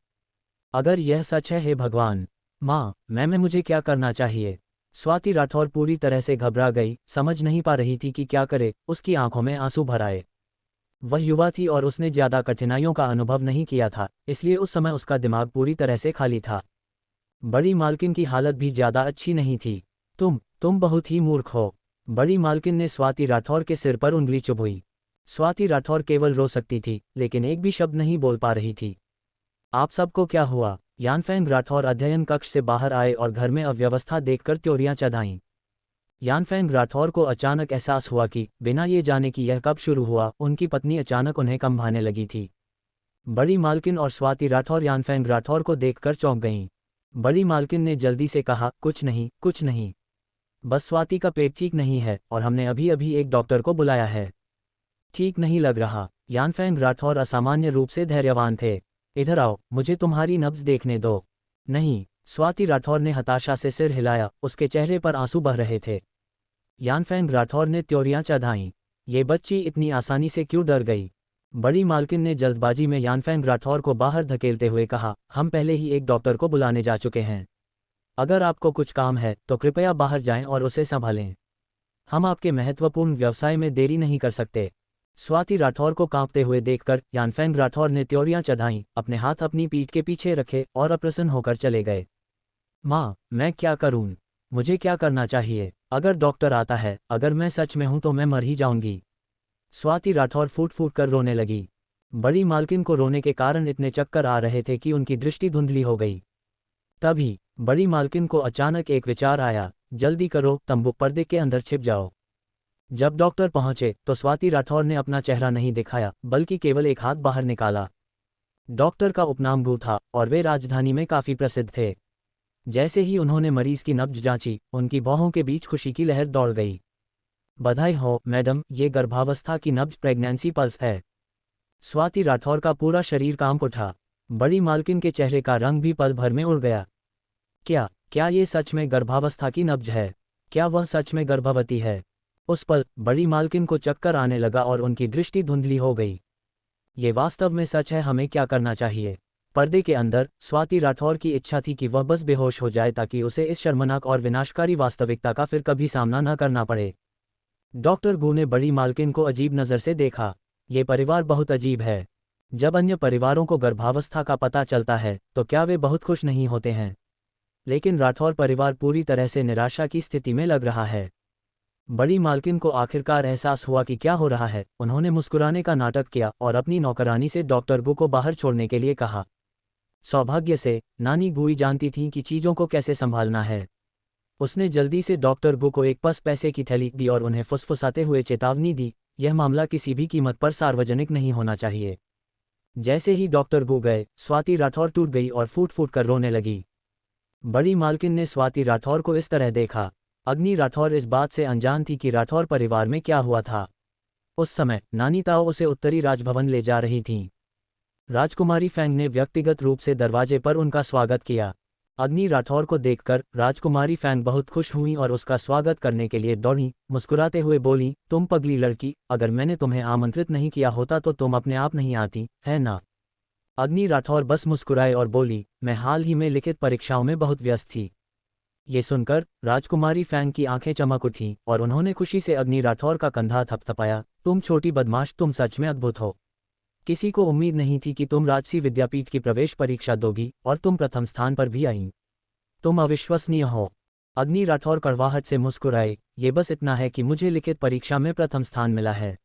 अगर यह सच है, हे भगवान। माँ, मैं मुझे क्या करना चाहिए? स्वाति राठौर पूरी तरह से घबरा गई, समझ नहीं पा रही थी कि क्या करे, उसकी आंखों में आंसू भर आए। वह युवा थी और उसने ज्यादा कठिनाइयों का अनुभव नहीं किया था, इसलिए उस समय उसका दिमाग पूरी तरह से खाली था। बड़ी मालकिन की हालत भी ज्यादा अच्छी नहीं थी। तुम बहुत ही मूर्ख हो। बड़ी मालकिन ने स्वाति राठौर के सिर पर उंगली चुभोई। स्वाति राठौर केवल रो सकती थी, लेकिन एक भी शब्द नहीं बोल पा रही थी। आप सबको क्या हुआ? यानफेंग राठौर अध्ययन कक्ष से बाहर आए और घर में अव्यवस्था देखकर त्योरियां चढ़ाईं। यानफेंग राठौर को अचानक एहसास हुआ कि बिना ये जाने कि यह कब शुरू हुआ, उनकी पत्नी अचानक उन्हें कम भाने लगी थी। बड़ी मालकिन और स्वाति राठौर यानफेंग राठौर को देखकर चौंक गईं। बड़ी मालकिन ने जल्दी से कहा, कुछ नहीं, कुछ नहीं। बस स्वाति का पेट ठीक नहीं है और हमने अभी अभी एक डॉक्टर को बुलाया है। ठीक नहीं लग रहा। यानफेंग राठौर असामान्य रूप से धैर्यवान थे। इधर आओ, मुझे तुम्हारी नब्ज देखने दो। नहीं। स्वाति राठौर ने हताशा से सिर हिलाया, उसके चेहरे पर आंसू बह रहे थे। यानफेंग राठौर ने त्योरियां चढ़ाईं। ये बच्ची इतनी आसानी से क्यों डर गई? बड़ी मालकिन ने जल्दबाजी में यानफेंग राठौर को बाहर धकेलते हुए कहा, हम पहले ही एक डॉक्टर को बुलाने जा चुके हैं। अगर आपको कुछ काम है तो कृपया बाहर जाएं और उसे संभालें। हम आपके महत्वपूर्ण व्यवसाय में देरी नहीं कर सकते। स्वाति राठौर को कांपते हुए देखकर यानफेंग राठौर ने त्योरियां चढ़ाईं, अपने हाथ अपनी पीठ के पीछे रखे और अप्रसन्न होकर चले गए। माँ, मैं क्या करूं? मुझे क्या करना चाहिए? अगर डॉक्टर आता है, अगर मैं सच में हूं तो मैं मर ही जाऊंगी। स्वाति राठौर फूट फूट कर रोने लगी। बड़ी मालकिन को रोने के कारण इतने चक्कर आ रहे थे कि उनकी दृष्टि धुंधली हो गई। तभी बड़ी मालकिन को अचानक एक विचार आया, जल्दी करो, तंबू पर्दे के अंदर छिप जाओ। जब डॉक्टर पहुंचे तो स्वाति राठौर ने अपना चेहरा नहीं दिखाया, बल्कि केवल एक हाथ बाहर निकाला। डॉक्टर का उपनाम गू था और वे राजधानी में काफी प्रसिद्ध थे। जैसे ही उन्होंने मरीज की नब्ज जांची, उनकी बाहों के बीच खुशी की लहर दौड़ गई। बधाई हो मैडम, ये गर्भावस्था की नब्ज प्रेगनेंसी पल्स है। स्वाति राठौर का पूरा शरीर कांप उठा। बड़ी मालकिन के चेहरे का रंग भी पल भर में उड़ गया। क्या क्या ये सच में गर्भावस्था की नब्ज है? क्या वह सच में गर्भवती है? उस पल बड़ी मालकिन को चक्कर आने लगा और उनकी दृष्टि धुंधली हो गई। ये वास्तव में सच है, हमें क्या करना चाहिए? पर्दे के अंदर स्वाति राठौर की इच्छा थी कि वह बस बेहोश हो जाए ताकि उसे इस शर्मनाक और विनाशकारी वास्तविकता का फिर कभी सामना न करना पड़े। डॉक्टर गू ने बड़ी मालकिन को अजीब नज़र से देखा। ये परिवार बहुत अजीब है। जब अन्य परिवारों को गर्भावस्था का पता चलता है तो क्या वे बहुत खुश नहीं होते हैं? लेकिन राठौर परिवार पूरी तरह से निराशा की स्थिति में लग रहा है। बड़ी मालकिन को आखिरकार एहसास हुआ कि क्या हो रहा है। उन्होंने मुस्कुराने का नाटक किया और अपनी नौकरानी से डॉक्टर गू को बाहर छोड़ने के लिए कहा। सौभाग्य से नानी गुई जानती थीं कि चीज़ों को कैसे संभालना है। उसने जल्दी से डॉक्टर गू को एक पस पैसे की थैली दी और उन्हें फुसफुसाते हुए चेतावनी दी, यह मामला किसी भी कीमत पर सार्वजनिक नहीं होना चाहिए। जैसे ही डॉक्टर गू गए, स्वाति राठौर टूट गई और फूट फूट कर रोने लगी। बड़ी मालकिन ने स्वाति राठौर को इस तरह देखा। अग्नि राठौर इस बात से अनजान थी कि राठौर परिवार में क्या हुआ था। उस समय नानी ताओ उसे उत्तरी राजभवन ले जा रही थीं। राजकुमारी फेंग ने व्यक्तिगत रूप से दरवाजे पर उनका स्वागत किया। अग्नि राठौर को देखकर राजकुमारी फेंग बहुत खुश हुई और उसका स्वागत करने के लिए दौड़ी, मुस्कुराते हुए बोली, तुम पगली लड़की, अगर मैंने तुम्हें आमंत्रित नहीं किया होता तो तुम अपने आप नहीं आती, है ना? अग्नि राठौर बस मुस्कुराए और बोली, मैं हाल ही में लिखित परीक्षाओं में बहुत व्यस्त थी। ये सुनकर राजकुमारी फेंग की आंखें चमक उठीं और उन्होंने खुशी से अग्नि राठौर का कंधा थपथपाया। तुम छोटी बदमाश, तुम सच में अद्भुत हो। किसी को उम्मीद नहीं थी कि तुम राजसी विद्यापीठ की प्रवेश परीक्षा दोगी और तुम प्रथम स्थान पर भी आईं। तुम अविश्वसनीय हो। अग्नि राठौर कड़वाहट से मुस्कुराए, ये बस इतना है कि मुझे लिखित परीक्षा में प्रथम स्थान मिला है।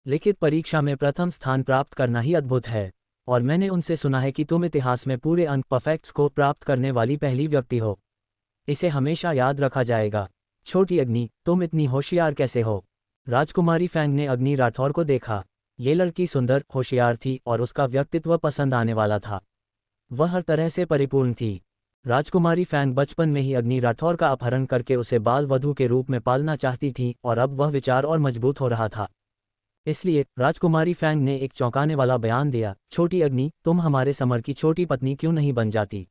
लिखित परीक्षा में प्रथम स्थान प्राप्त करना ही अद्भुत है। और मैंने उनसे सुना है कि तुम इतिहास में पूरे अंक परफेक्ट स्कोर प्राप्त करने वाली पहली व्यक्ति हो। इसे हमेशा याद रखा जाएगा। छोटी अग्नि, तुम इतनी होशियार कैसे हो? राजकुमारी फेंग ने अग्नि राठौर को देखा। ये लड़की सुंदर, होशियार थी और उसका व्यक्तित्व पसंद आने वाला था। वह हर तरह से परिपूर्ण थी। राजकुमारी फेंग बचपन में ही अग्नि राठौर का अपहरण करके उसे बाल वधू के रूप में पालना चाहती थी और अब वह विचार और मजबूत हो रहा था। इसलिए राजकुमारी फेंग ने एक चौंकाने वाला बयान दिया, छोटी अग्नि, तुम हमारे समर की छोटी पत्नी क्यों नहीं बन जाती?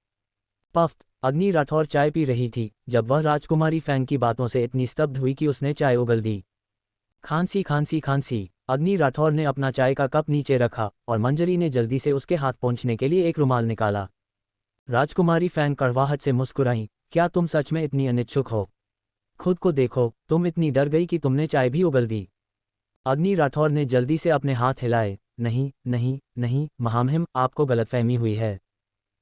पफ। अग्नि राठौर चाय पी रही थी जब वह राजकुमारी फेंग की बातों से इतनी स्तब्ध हुई कि उसने चाय उगल दी। खांसी खांसी खांसी। अग्नि राठौर ने अपना चाय का कप नीचे रखा और मंजरी ने जल्दी से उसके हाथ पोंछने के लिए एक रुमाल निकाला। राजकुमारी फैंग कड़वाहट से मुस्कुराई, क्या तुम सच में इतनी अनिच्छुक हो? खुद को देखो, तुम इतनी डर गई कि तुमने चाय भी उगल दी। अग्नि राठौर ने जल्दी से अपने हाथ हिलाए, नहीं नहीं नहीं महामहिम, आपको गलतफहमी हुई है।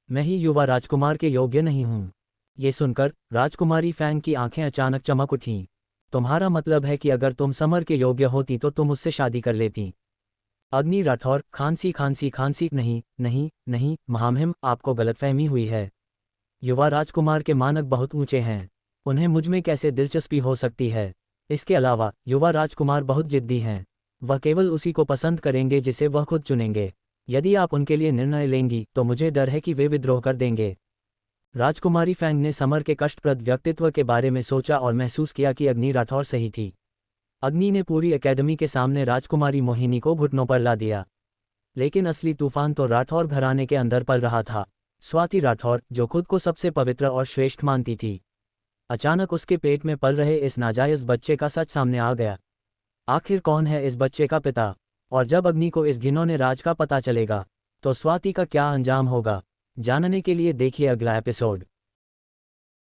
मैं ही युवा राजकुमार के योग्य नहीं हूँ। ये सुनकर राजकुमारी फैंग की आंखें अचानक चमक उठीं। तुम्हारा मतलब है कि अगर तुम समर के योग्य होती तो तुम उससे शादी कर लेती? अग्नि राठौर खांसी खांसी खांसी, नहीं नहीं नहीं महामहिम, आपको गलतफहमी हुई है। युवा राजकुमार के मानक बहुत ऊंचे हैं, उन्हें मुझ में कैसे दिलचस्पी हो सकती है? इसके अलावा युवा राजकुमार बहुत जिद्दी हैं, वह केवल उसी को पसंद करेंगे जिसे वह खुद चुनेंगे। यदि आप उनके लिए निर्णय लेंगी तो मुझे डर है कि वे विद्रोह कर देंगे। राजकुमारी फैंग ने समर के कष्टप्रद व्यक्तित्व के बारे में सोचा और महसूस किया कि अग्नि राठौर सही थी। अग्नि ने पूरी एकेडमी के सामने राजकुमारी मोहिनी को घुटनों पर ला दिया। लेकिन असली तूफान तो राठौर घराने के अंदर पल रहा था। स्वाति राठौर, जो खुद को सबसे पवित्र और श्रेष्ठ मानती थी, अचानक उसके पेट में पल रहे इस नाजायज बच्चे का सच सामने आ गया। आखिर कौन है इस बच्चे का पिता? और जब अग्नि को इस घिनौने राज का पता चलेगा तो स्वाति का क्या अंजाम होगा? जानने के लिए देखिए अगला एपिसोड।